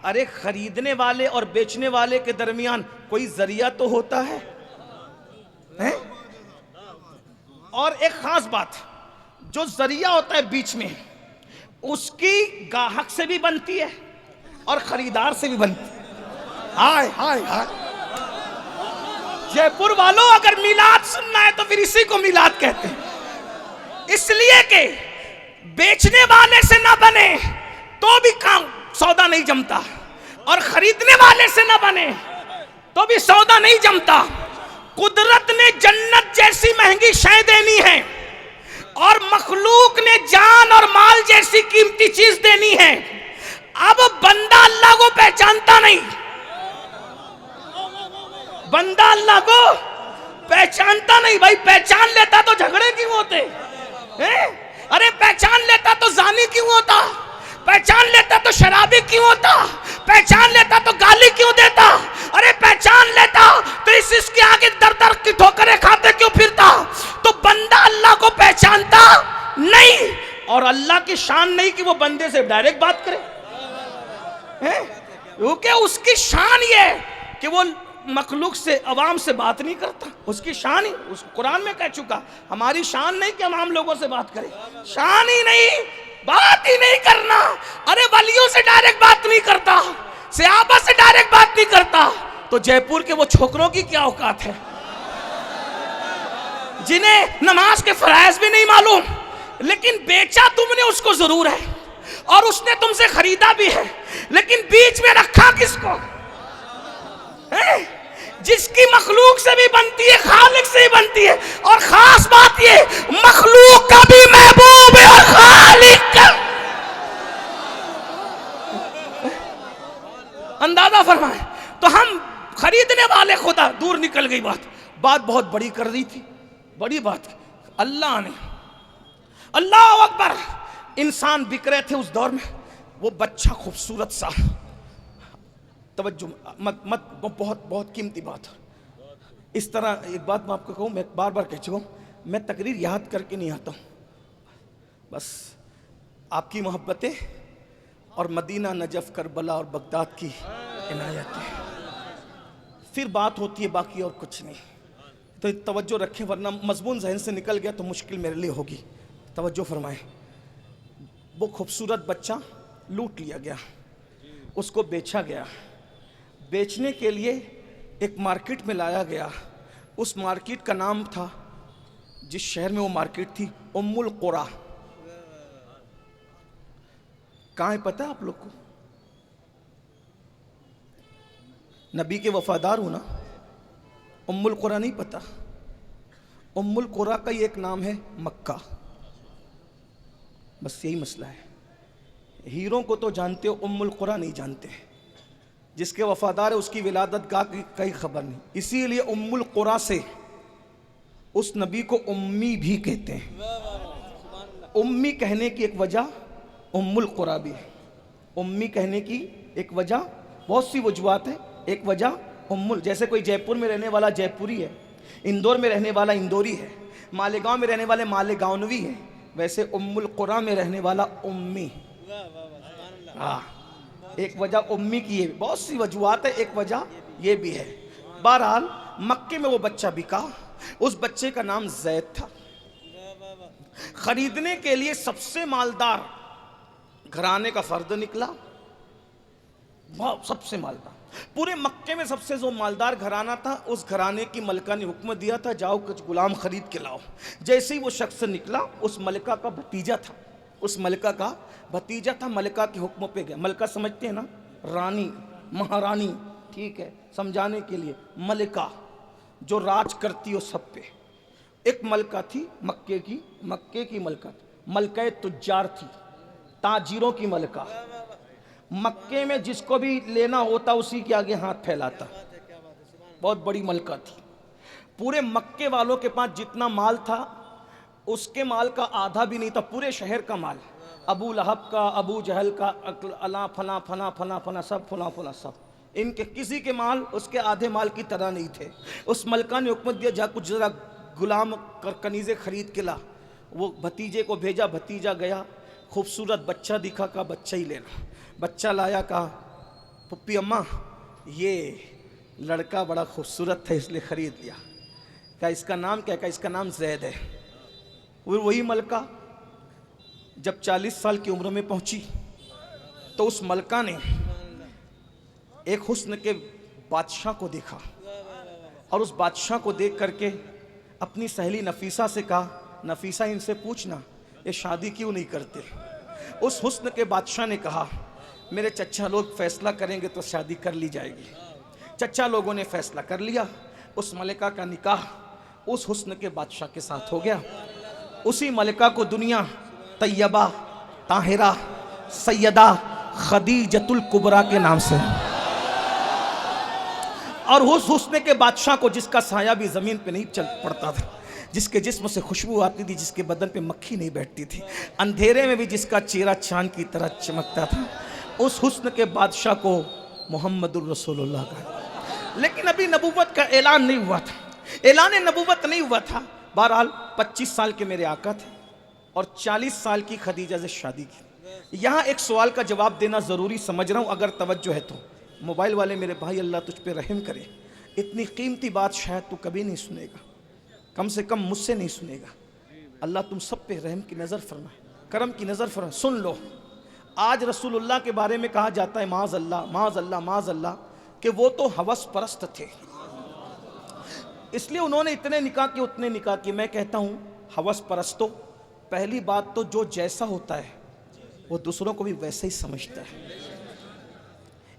अरे खरीदने वाले और बेचने वाले के दरमियान कोई जरिया तो होता है, हैं? और एक खास बात, जो जरिया होता है बीच में, उसकी गाहक से भी बनती है और खरीदार से भी बनती है। हाय हाय हाय, जयपुर वालों, अगर मिलाद सुनना है तो फिर इसी को मिलाद कहते हैं। इसलिए कि बेचने वाले से ना बने तो भी काम सौदा नहीं जमता, और खरीदने वाले से ना बने तो भी सौदा नहीं जमता। कुदरत ने जन्नत जैसी महंगी शय देनी है और मखलूक ने जान और माल जैसी कीमती चीज देनी है। अब बंदा अल्लाह को पहचानता नहीं, बंदा अल्लाह को पहचानता नहीं। भाई पहचान लेता तो झगड़े क्यों होते हैं? अरे पहचान लेता तो जानी क्यों होता, पहचान लेता तो शराबी क्यों होता, पहचान लेता तो गाली क्यों देता, अरे पहचान लेता तो इसके आगे दर दर की ठोकरें खाते क्यों फिरता। तो बंदा अल्लाह को पहचानता नहीं, और अल्लाह की शान नहीं कि वो बंदे से डायरेक्ट बात करे, क्योंकि उसकी शान ये है कि वो मखलूक से अवाम से बात नहीं करता। उसकी शान ही उस कुरान में कह चुका, हमारी शान नहीं कि हम आम लोगों से बात करें, शान ही नहीं, बात ही नहीं करना। अरे वलियों से डायरेक्ट बात नहीं करता, सहाबा से डायरेक्ट बात नहीं करता, तो जयपुर के वो छोकरों की क्या औकात है जिन्हें नमाज के फराइज भी नहीं मालूम, लेकिन बेचा तुमने उसको जरूर है और उसने तुमसे खरीदा भी है, लेकिन बीच में रखा किसको है? जिसकी मखलूक से भी बनती है खालिक से ही बनती है। और खास बात ये, मखलूक का भी महबूब है और खालिक का। अंदाजा फरमाए। तो हम खरीदने वाले खुदा, दूर निकल गई बात बहुत बड़ी कर दी थी, बड़ी बात। अल्लाह ने, अल्लाह अकबर, इंसान बिक रहे थे उस दौर में। वो बच्चा खूबसूरत सा, तवज्जो मत मत, बहुत बहुत कीमती बात। इस तरह एक बात मैं आपको कहूँ, मैं बार बार कह चुका हूँ, मैं तकरीर याद करके नहीं आता हूँ, बस आपकी मोहब्बतें और मदीना, नजफ, करबला और बगदाद की इनायतें, फिर बात होती है, बाकी और कुछ नहीं। तो तवज्जो रखें, वरना मजमून जहन से निकल गया तो मुश्किल मेरे लिए होगी। तवज्जो फरमाएं। वो खूबसूरत बच्चा लूट लिया गया, उसको बेचा गया। बेचने के लिए एक मार्केट में लाया गया। उस मार्केट का नाम था, जिस शहर में वो मार्केट थी, उम्मुल कुरा। कहाँ है पता है आप लोग को? नबी के वफादार हो ना, उम्मुल कुरा नहीं पता? उम्मुल कुरा का ही एक नाम है मक्का, बस यही मसला है। हीरों को तो जानते हो, उम्मुल कुरा नहीं जानते। जिसके वफादार है उसकी विलादत गाह की कई खबर नहीं, इसीलिए उम्मुल कुरा से उस नबी को उम्मी भी कहते हैं। उम्मी कहने की एक वजह उम्मुल कुरा भी है। उम्मी कहने की एक वजह, बहुत सी वजूहात है, एक वजह उम्मुल। जैसे कोई जयपुर में रहने वाला जयपुरी है, इंदौर में रहने वाला इंदौरी है, मालेगांव में रहने वाले मालेगांववी है, वैसे उम्मुल कुरा में रहने वाला उम्मी। हाँ, एक वजह उम्मी की है, बहुत सी वजूहात है, एक वजह ये भी है। बहरहाल मक्के में वो बच्चा बिका। उस बच्चे का नाम जैद था। खरीदने के लिए सबसे मालदार घराने का फर्द निकला, सबसे मालदार। पूरे मक्के में सबसे जो मालदार घराना था, उस घराने की मलका ने हुक्म दिया था, जाओ कुछ गुलाम खरीद के लाओ। जैसे ही वो शख्स निकला, उस मलका का भतीजा था, उस मलका का भतीजा था, मलका के हुक्म पे गया। मलका समझते हैं ना, रानी, महारानी, ठीक है, समझाने के लिए मलका जो राज करती हो सब पे। एक मलका थी मक्के की मलका, मलका तुज्जार थी, ताजिरों की मलका। मक्के में जिसको भी लेना होता उसी के आगे हाथ फैलाता, बहुत बड़ी मलका थी। पूरे मक्के वालों के पास जितना माल था, उसके माल का आधा भी नहीं था, पूरे शहर का माल। अबू लहब का, अबू जहल का, अला फला फला फला फला सब, फला फला सब, इनके किसी के माल उसके आधे माल की तरह नहीं थे। उस मलका ने हुक्म दिया, जा कुछ जरा गुलाम कनीज़े खरीद के ला। वो भतीजे को भेजा, भतीजा गया, खूबसूरत बच्चा दिखा, का बच्चा ही लेना। बच्चा लाया, कहा पुप्पी अम्मा ये लड़का बड़ा खूबसूरत था इसलिए ख़रीद लिया। क्या इसका नाम क्या? क्या इसका नाम जैद है। वही मलका जब 40 साल की उम्र में पहुंची तो उस मलका ने एक हुस्न के बादशाह को देखा और उस बादशाह को देख करके अपनी सहेली नफीसा से कहा, नफीसा इनसे पूछना ये शादी क्यों नहीं करते। उस हुस्न के बादशाह ने कहा मेरे चच्चा लोग फैसला करेंगे तो शादी कर ली जाएगी। चच्चा लोगों ने फैसला कर लिया, उस मलिका का निकाह उस हुस्न के बादशाह के साथ हो गया। उसी मलिका को दुनिया तैयबा, ताहिरा, सैयदा, खदीजतुल कुबरा के नाम से, और उस हुस्न के बादशाह को जिसका साया भी जमीन पे नहीं चल पड़ता था, जिसके जिस्म से खुशबू आती थी, जिसके बदन पे मक्खी नहीं बैठती थी, अंधेरे में भी जिसका चेहरा चांद की तरह चमकता था, उस हुस्न के बादशाह को मोहम्मदुर रसूलुल्लाह का। लेकिन अभी नबूवत का ऐलान नहीं हुआ था, ऐलान नबूवत नहीं हुआ था। बहरहाल 25 साल के मेरे आका थे और 40 साल की खदीजा से शादी की। यहाँ एक सवाल का जवाब देना ज़रूरी समझ रहा हूँ, अगर तवज्जो है तो। मोबाइल वाले मेरे भाई, अल्लाह तुझ पे रहम करे, इतनी कीमती बात शायद तू कभी नहीं सुनेगा, कम से कम मुझसे नहीं सुनेगा। अल्लाह तुम सब पे रहम की नज़र फरमाए, करम की नज़र फरमाए। सुन लो, आज रसूलुल्लाह के बारे में कहा जाता है माज़ अल्लाह, माज़ अल्लाह, माज़ अल्लाह, कि वो तो हवस परस्त थे, इसलिए उन्होंने इतने निकाह किए उतने निकाह किए। मैं कहता हूँ हवस परस्तो, पहली बात तो जो जैसा होता है वो दूसरों को भी वैसे ही समझता है।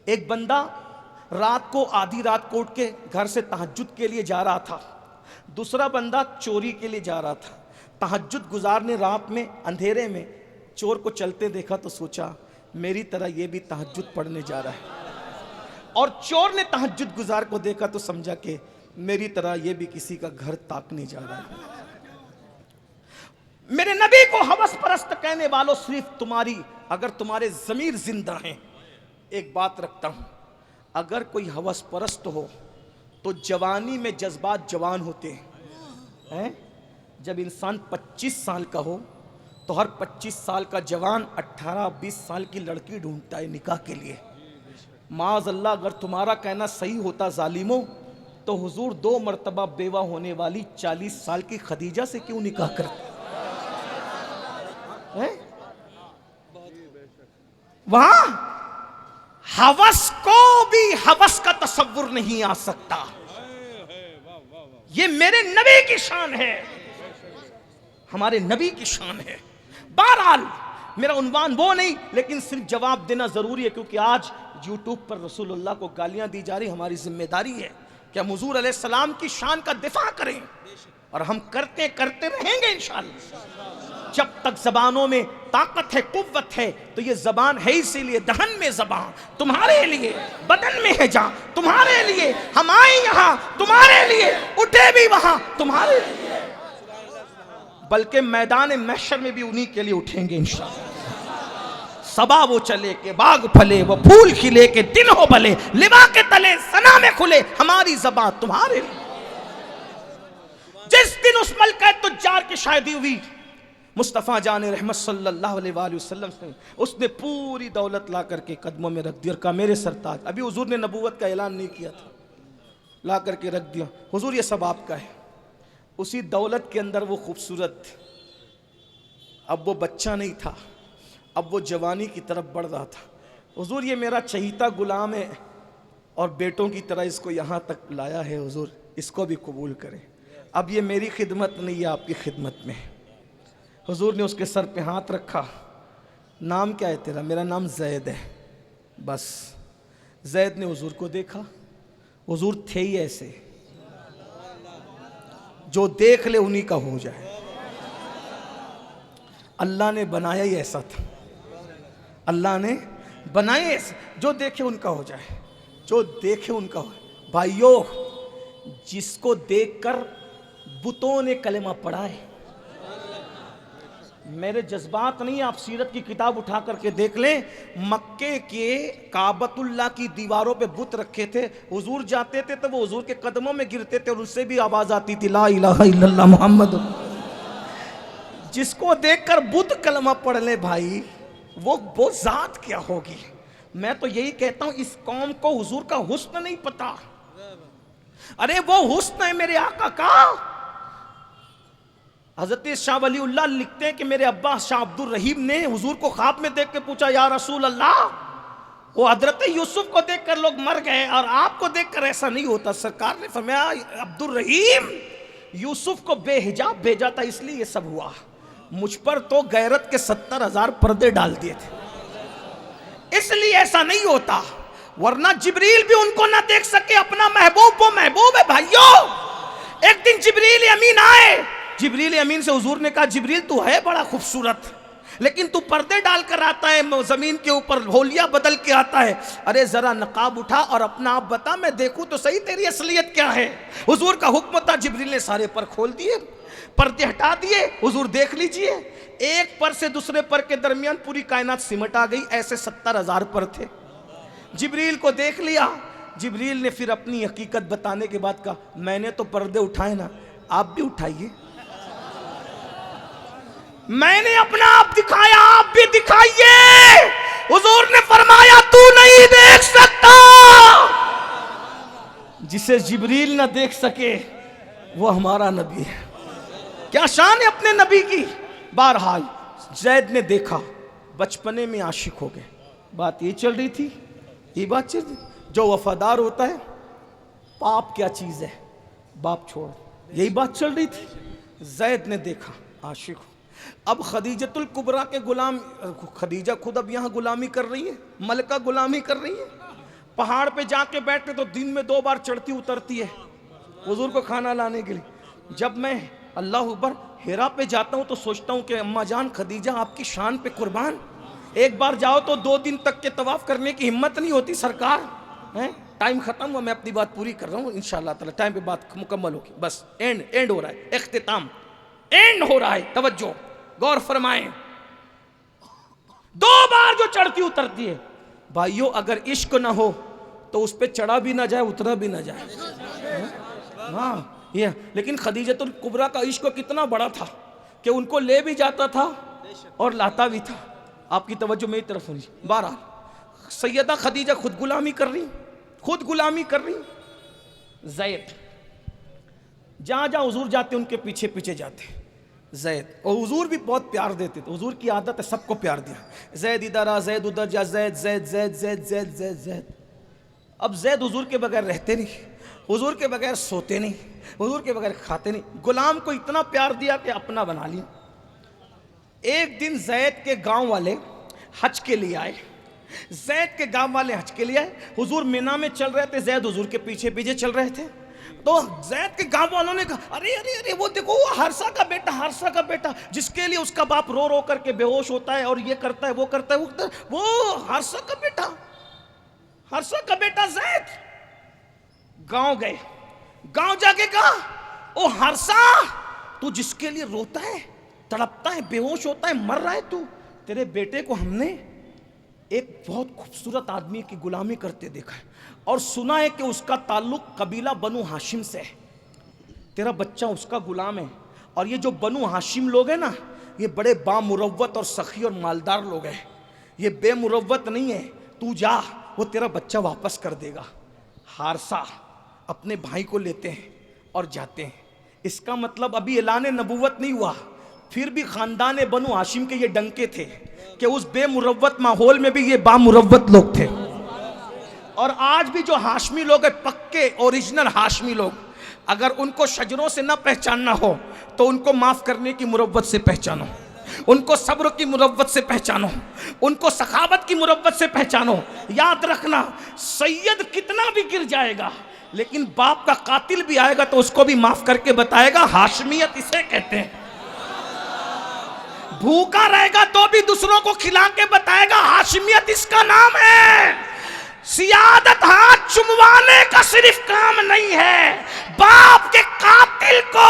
एक बंदा रात को आधी रात को उठ के घर से तहज्जुद के लिए जा रहा था, दूसरा बंदा चोरी के लिए जा रहा था। तहज्जुद गुजार ने रात में अंधेरे में चोर को चलते देखा तो सोचा मेरी तरह ये भी तहज्जुद पढ़ने जा रहा है, और चोर ने तहज्जुद गुजार को देखा तो समझा कि मेरी तरह ये भी किसी का घर ताकने जा रहा है। मेरे नबी को हवस परस्त कहने वालों, सिर्फ तुम्हारी, अगर तुम्हारे ज़मीर जिंदा हैं, एक बात रखता हूं, अगर कोई हवस परस्त हो तो जवानी में जज्बात जवान होते हैं। जब इंसान 25 साल का हो तो हर 25 साल का जवान 18-20 साल की लड़की ढूंढता है निकाह के लिए। माज़ अल्लाह, अगर तुम्हारा कहना सही होता जालिमो, तो हुजूर 2 मरतबा बेवा होने वाली 40 साल की खदीजा से क्यों निकाह करते हैं? वहां हवस को भी हवस का तसव्वुर नहीं आ सकता। ये मेरे नबी की शान है, हमारे नबी की शान है। बहरहाल मेरा उन्वान वो नहीं, लेकिन सिर्फ जवाब देना जरूरी है, क्योंकि आज यूट्यूब पर रसूलुल्लाह को गालियां दी जा रही, हमारी जिम्मेदारी है कि हम हुजूर अलैहिस्सलाम की शान का दिफा करें, और हम करते रहेंगे इंशाअल्लाह। जब तक जबानों में ताकत है, कुव्वत है, तो ये जबान है इसीलिए दहन में जबान तुम्हारे लिए, बदन में है जान तुम्हारे लिए, हम आए यहाँ तुम्हारे लिए, उठे भी वहां तुम्हारे लिए, बल्कि मैदान महशर में भी उन्हीं के लिए उठेंगे इंशाअल्लाह। सबा वो चले के बाग फले, वो फूल खिले के दिन हो भले, लिबा के तले सना में खुले, हमारी ज़बान तुम्हारे लिए। जिस दिन उस मलका तुज्जार की शादी हुई, मुस्तफ़ा जान रहमत सल्लल्लाहु अलैहि वसल्लम से, उसने पूरी दौलत ला करके कदमों में रख दिया और कहा मेरे सरताज, अभी हुजूर ने नबूवत का ऐलान नहीं किया था, ला करके रख दिया, हुजूर ये सब आपका है। उसी दौलत के अंदर वो खूबसूरत, अब वो बच्चा नहीं था, अब वो जवानी की तरफ बढ़ रहा था। हुजूर ये मेरा चहीता गुलाम है और बेटों की तरह इसको यहाँ तक लाया है, हुजूर इसको भी कबूल करें। अब ये मेरी खिदमत नहीं है, आपकी खिदमत में। हुजूर ने उसके सर पे हाथ रखा, नाम क्या है तेरा? मेरा नाम जैद है। बस जैद ने हुजूर को देखा, हुजूर थे ही ऐसे, जो देख ले उन्हीं का हो जाए। अल्लाह ने बनाया ही ऐसा था, अल्लाह ने बनाया ऐसा, जो देखे उनका हो जाए, जो देखे उनका हो। भाइयों, जिसको देखकर बुतों ने कलेमा पढ़ा है, मेरे जज्बात नहीं, आप सीरत की किताब उठा करके देख लें, मक्के के काबतुल्लाह की दीवारों पे बुत रखे थे, हुजूर जाते थे तो वो हुजूर के कदमों में गिरते थे और उससे भी आवाज आती थी ला इलाहा इल्लल्लाह मुहम्मद। जिसको देखकर बुत कलमा पढ़ ले भाई, वो जात क्या होगी। मैं तो यही कहता हूं, इस कौम को हुजूर का हुस्न नहीं पता। अरे वो हुस्न है मेरे आका का। हजरत शाह वलीउल्लाह लिखते हैं कि मेरे अब्बा शाह अब्दुल रहीम ने हुजूर को ख्वाब में देख के पूछा, या रसूल अल्लाह, वो हजरत यूसुफ को देखकर लोग मर गए और आपको देखकर ऐसा नहीं होता। सरकार ने फरमाया, अब्दुल रहीम, यूसुफ को बेहिजाब भेजा था इसलिए ये सब हुआ, मुझ पर तो गैरत के 70,000 पर्दे डाल दिए थे, इसलिए ऐसा नहीं होता। वरना जिब्रील भी उनको ना देख सके, अपना महबूब वो महबूब है भाइयों। एक दिन जिब्रील अमीन आए, जिब्रील अमीन से हुजूर ने कहा, जिब्रील तू है बड़ा खूबसूरत, लेकिन तू पर्दे डालकर आता है, जमीन के ऊपर होलिया बदल के आता है। अरे जरा नकाब उठा और अपना आप बता, मैं देखूं तो सही तेरी असलियत क्या है। हुजूर का हुक्म था, जिब्रील ने सारे पर खोल दिए, पर्दे हटा दिए। हुजूर देख लीजिए, एक पर से दूसरे पर के दरमियान पूरी कायनात सिमट आ गई। ऐसे 70,000 पर थे। जिब्रील को देख लिया। जिब्रील ने फिर अपनी हकीकत बताने के बाद कहा, मैंने तो पर्दे उठाए ना, आप भी उठाइए। मैंने अपना आप दिखाया, आप भी दिखाइए। हुजूर ने फरमाया, तू नहीं देख सकता। जिसे जिब्रील ना देख सके वो हमारा नबी है। क्या शान है अपने नबी की। बहरहाल जैद ने देखा, बचपने में आशिक हो गए। बात ये चल रही थी, ये बात चल रही। जो वफादार होता है, पाप क्या चीज है बाप छोड़, यही बात चल रही थी। जैद ने देखा, आशिक हो। अब खदीजतुल कुबरा के गुलाम, खदीजा खुद अब यहाँ गुलामी कर रही है, मलका गुलामी कर रही है। पहाड़ पे जाके बैठते तो दिन में 2 बार चढ़ती उतरती है हुजूर को खाना लाने के लिए। जब मैं अल्लाह अकबर हिरा पे जाता हूँ तो सोचता हूँ कि अम्मा जान खदीजा आपकी शान पे कुर्बान, एक बार जाओ तो 2 दिन तक के तवाफ करने की हिम्मत नहीं होती सरकार। हैं, टाइम खत्म हुआ, मैं अपनी बात पूरी कर रहा हूँ, इंशाअल्लाह ताला टाइम पे बात मुकम्मल होगी। बस एंड हो रहा है, इख्तिताम एंड हो रहा है। तवज्जो गौर फरमाएं। 2 बार जो चढ़ती उतरती है भाइयों, अगर इश्क ना हो तो उस पर चढ़ा भी ना जाए, उतरा भी ना जाए। हाँ ये, लेकिन खदीजतुल कुबरा का इश्क कितना बड़ा था कि उनको ले भी जाता था और लाता भी था। आपकी तवज्जो मेरी तरफ होनी। 12 सैयदा खदीजा खुद गुलामी कर रही, खुद गुलामी कर रही। जैद जहाँ जहाँ हुजूर जाते उनके पीछे पीछे जाते जैद, और हुजूर भी बहुत प्यार देते थे। हुजूर की आदत है सबको प्यार दिया। जैद इधर आ, जैद उधर जा, जैद जैद जैद जैद जैद जैद जैद। अब जैद हुजूर के बगैर रहते नहीं, हुजूर के बगैर सोते नहीं, हुजूर के बगैर खाते नहीं। गुलाम को इतना प्यार दिया कि अपना बना लिया। एक दिन जैद के गांव वाले हज के लिए आए, जैद के गांव वाले हज के लिए आए। हुजूर मिना में चल रहे थे, जैद हुजूर के पीछे पीछे चल रहे थे। तो जैद के गांव वालों ने कहा, अरे अरे अरे वो देखो, वो हारसा का बेटा, हारसा का बेटा, जिसके लिए उसका बाप रो रो करके बेहोश होता है और ये करता है वो करता है, वो हारसा का बेटा, हारसा का बेटा जैद। गांव गए, गांव जाके कहा, ओ हारसा, तू जिसके लिए रोता है, तड़पता है, बेहोश होता है, मर रहा है, तू, तेरे बेटे को हमने एक बहुत खूबसूरत आदमी की गुलामी करते देखा है और सुना है कि उसका ताल्लुक कबीला बनु हाशिम से है। तेरा बच्चा उसका गुलाम है। और ये जो बनु हाशिम लोग हैं ना, ये बड़े बामुरव्वत और सखी और मालदार लोग हैं, ये बेमुरव्वत नहीं है। तू जा, वो तेरा बच्चा वापस कर देगा। हारसा अपने भाई को लेते हैं और जाते हैं। इसका मतलब अभी ऐलान नबूवत नहीं हुआ, फिर भी खानदान बनु हाशिम के ये डंके थे कि उस बेमुरव्वत माहौल में भी ये बामुरव्वत लोग थे। और आज भी जो हाशमी लोग हैं, पक्के ओरिजिनल हाशमी लोग, अगर उनको शजरों से ना पहचानना हो तो उनको माफ़ करने की मुरव्वत से पहचानो, उनको सब्र की मुरव्वत से पहचानो, उनको सखावत की मुरव्वत से पहचानो। याद रखना, सैयद कितना भी गिर जाएगा लेकिन बाप का कातिल भी आएगा तो उसको भी माफ़ करके बताएगा, हाशमियत इसे कहते हैं। भूखा रहेगा तो भी दूसरों को खिला के बताएगा, हाशमियत इसका नाम है। सियादत हाथ चुमवाने का सिर्फ काम नहीं है, बाप के कातिल को,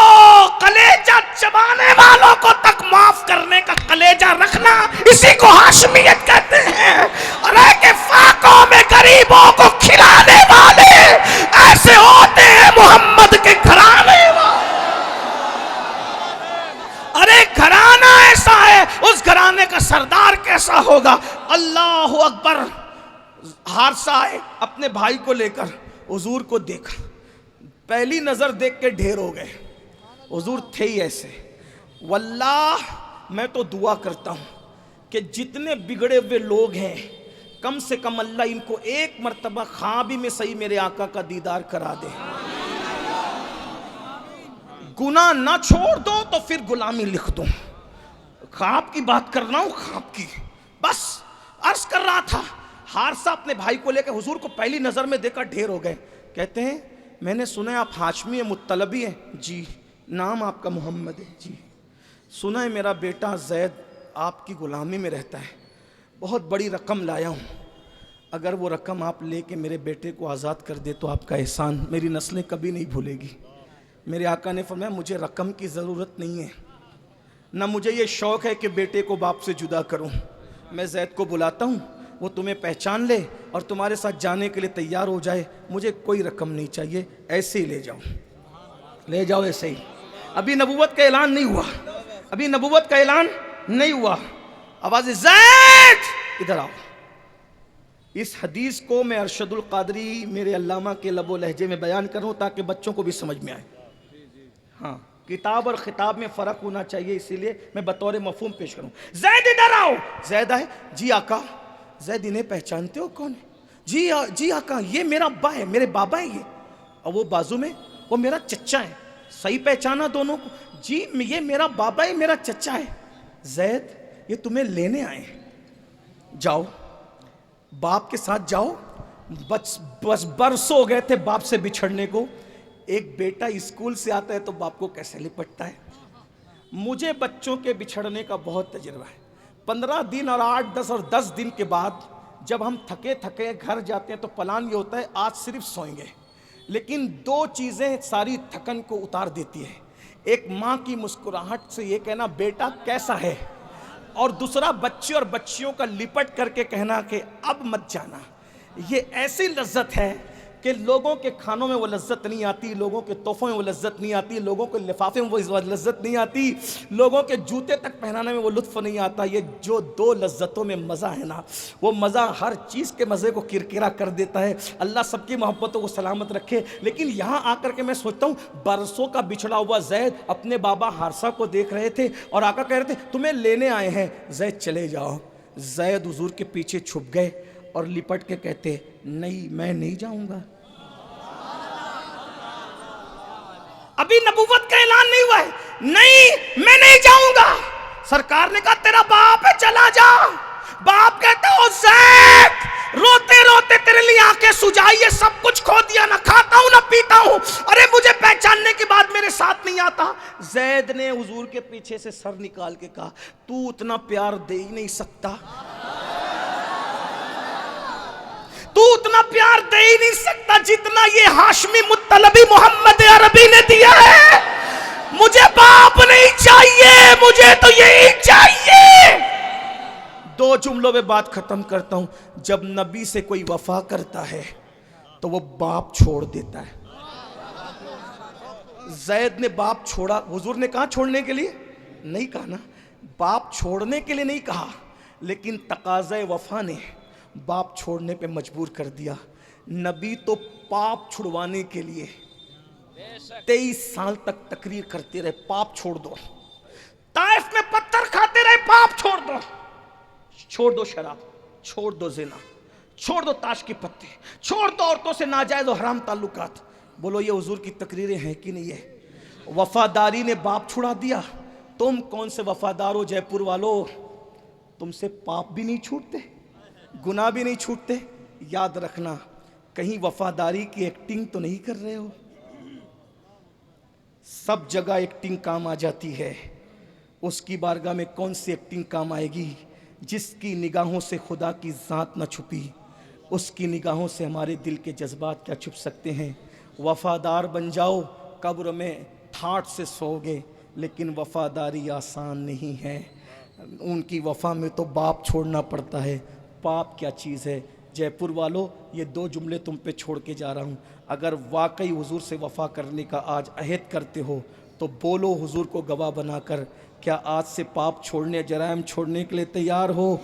कलेजा चबाने वालों को तक माफ करने का कलेजा रखना, इसी को हाशमियत कहते हैं। अरे के फाकों में गरीबों को खिलाने वाले ऐसे होते हैं मोहम्मद के घराने वाले। अरे घराना ऐसा है, उस घराने का सरदार कैसा होगा। अल्लाह अकबर। हारसा आए अपने भाई को लेकर, हुजूर को देखा, पहली नजर देख के ढेर हो गए। हुजूर थे ही ऐसे। वल्लाह मैं तो दुआ करता हूं कि जितने बिगड़े हुए लोग हैं, कम से कम अल्लाह इनको एक मर्तबा ख्वाब में सही मेरे आका का दीदार करा दे। गुनाह ना छोड़ दो तो फिर गुलामी लिख दो। ख्वाब की बात कर रहा हूं, ख्वाब की। बस अर्ज कर रहा था, हारसा अपने भाई को लेकर हुजूर को पहली नजर में देखकर ढेर हो गए। कहते हैं मैंने सुना है आप हाशमी है, मुत्तलबी हैं। जी। नाम आपका मोहम्मद है। जी। सुना है मेरा बेटा जैद आपकी गुलामी में रहता है, बहुत बड़ी रकम लाया हूँ, अगर वो रकम आप लेके मेरे बेटे को आज़ाद कर दे तो आपका एहसान मेरी नस्लें कभी नहीं भूलेगी। मेरे आका ने फरमाया मुझे रकम की ज़रूरत नहीं है, ना मुझे ये शौक़ है कि बेटे को बाप से जुदा करूं। मैं जैद को बुलाता हूं, वो तुम्हें पहचान ले और तुम्हारे साथ जाने के लिए तैयार हो जाए। मुझे कोई रकम नहीं चाहिए, ऐसे ही ले जाओ, ले जाओ ऐसे ही। अभी नबूवत का ऐलान नहीं हुआ, अभी नबूवत का ऐलान नहीं हुआ। आवाज़ जैद इधर आओ। इस हदीस को मैं अरशदुल कादरी मेरे अल्लामा के लबो लहजे में बयान करूं ताकि बच्चों को भी समझ में आए। हाँ, किताब और खिताब में फ़र्क होना चाहिए, इसीलिए मैं बतौर मफहूम पेश करूं। जैद इधर आओ। जैद आए। जी आका। जैद इन्हें पहचानते हो कौन है? जी आका, ये मेरा अब्बा है, मेरे बाबा है ये, और वो बाजू में वो मेरा चच्चा है। सही पहचाना दोनों को? जी ये मेरा बाबा है, मेरा चच्चा है। जैद ये तुम्हें लेने आए, जाओ बाप के साथ जाओ। बस बरसों हो गए थे बाप से बिछड़ने को। एक बेटा स्कूल से आता है तो बाप को कैसे लिपटता है। मुझे बच्चों के बिछड़ने का बहुत तजुर्बा है। 15 दिन और 8, 10 और 10 दिन के बाद जब हम थके थके घर जाते हैं तो प्लान ये होता है आज सिर्फ सोएंगे, लेकिन 2 चीज़ें सारी थकन को उतार देती है। एक माँ की मुस्कुराहट से ये कहना बेटा कैसा है, और दूसरा बच्चे और बच्चियों का लिपट करके कहना कि अब मत जाना। ये ऐसी लज्जत है कि लोगों के खानों में वो लज्जत नहीं आती, लोगों के तोहफों में वो लज्जत नहीं आती, लोगों के लिफाफे में वो लज्जत नहीं आती, लोगों के जूते तक पहनाने में वो लुत्फ़ नहीं आता। ये जो 2 लज्जतों में मज़ा है ना, वो मज़ा हर चीज़ के मज़े को किरकिरा कर देता है। अल्लाह सबकी मोहब्बतों को सलामत रखे। लेकिन यहाँ आकर के मैं सोचता हूँ, बरसों का बिछड़ा हुआ जैद अपने बाबा हारसा को देख रहे थे और आका कह रहे थे तुम्हें लेने आए हैं, जैद चले जाओ। जैद हुजूर के पीछे छुप गए और लिपट के कहते नहीं मैं नहीं जाऊंगा। अभी नबूवत का ऐलान नहीं हुआ है, नहीं मैं नहीं जाऊंगा। सरकार ने कहा तेरा बाप है चला जा। बाप कहता हो जैद रोते रोते तेरे लिए आंखें सुझाइए, सब कुछ खो दिया, ना खाता हूं ना पीता हूं, अरे मुझे पहचानने के बाद मेरे साथ नहीं आता। जैद ने हुजूर के पीछे से सर निकाल के कहा तू उतना प्यार दे ही नहीं सकता, तू उतना प्यार दे ही नहीं सकता जितना ये हाशमी मुत्तलबी मोहम्मद अरबी ने दिया है। मुझे बाप नहीं चाहिए, मुझे तो यही चाहिए। 2 जुमलों में बात खत्म करता हूं। जब नबी से कोई वफा करता है तो वो बाप छोड़ देता है। जैद ने बाप छोड़ा। हुजूर ने कहा छोड़ने के लिए नहीं कहा ना, बाप छोड़ने के लिए नहीं कहा, लेकिन तकाज़े वफा ने बाप छोड़ने पे मजबूर कर दिया। नबी तो पाप छुड़वाने के लिए 23 साल तक तकरीर करते रहे, पाप छोड़ दो। ताइफ में पत्थर खाते रहे, पाप छोड़ दो, छोड़ दो शराब, छोड़ दो जिना, छोड़ दो ताश की पत्ते, छोड़ दो औरतों से नाजायज और हराम ताल्लुकात। बोलो ये हुजूर की तकरीरें हैं कि नहीं है? वफादारी ने बाप छुड़ा दिया। तुम कौन से वफादार हो जयपुर वालों, तुमसे पाप भी नहीं छूटते, गुनाह भी नहीं छूटते। याद रखना कहीं वफादारी की एक्टिंग तो नहीं कर रहे हो। सब जगह एक्टिंग काम आ जाती है, उसकी बारगाह में कौन सी एक्टिंग काम आएगी? जिसकी निगाहों से खुदा की ज़ात न छुपी, उसकी निगाहों से हमारे दिल के जज्बात क्या छुप सकते हैं। वफादार बन जाओ, कब्र में ठाठ से सोओगे, लेकिन वफादारी आसान नहीं है। उनकी वफा में तो बाप छोड़ना पड़ता है। पाप क्या चीज़ है? जयपुर वालों, ये 2 जुमले तुम पे छोड़ के जा रहा हूँ। अगर वाकई हुजूर से वफ़ा करने का आज अहद करते हो तो बोलो हुजूर को गवाह बनाकर, क्या आज से पाप छोड़ने, जराइम छोड़ने के लिए तैयार हो?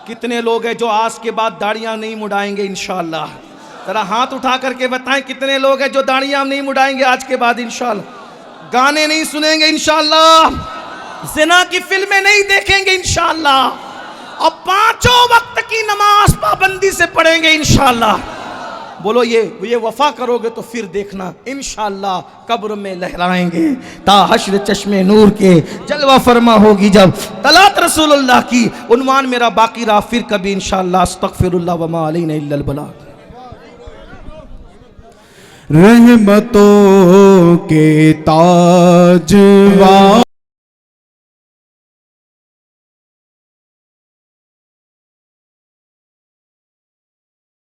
कितने लोग हैं जो आज के बाद दाढ़ियाँ नहीं मुड़ाएंगे इंशाअल्लाह? ज़रा हाथ उठा करके बताएं कितने लोग हैं जो दाढ़ियाँ नहीं मुड़ाएंगे आज के बाद इंशाअल्लाह? गाने नहीं सुनेंगे इंशाअल्लाह, ज़िना की फिल्में नहीं देखेंगे इंशाअल्लाह, और 5 वक्त की नमाज पाबंदी से पढ़ेंगे इंशाअल्लाह। बोलो ये वफा करोगे तो फिर देखना इंशाअल्लाह कब्र में लहराएंगे ता हश्र चश्मे नूर के जलवा फरमा होगी जब तलात रसूलुल्लाह की। उन्वान मेरा बाकी रहा, फिर कभी इंशाअल्लाह। अस्तगफिरुल्लाह व मा अलैना इल्लल बलाग। रहमतों के ताजवा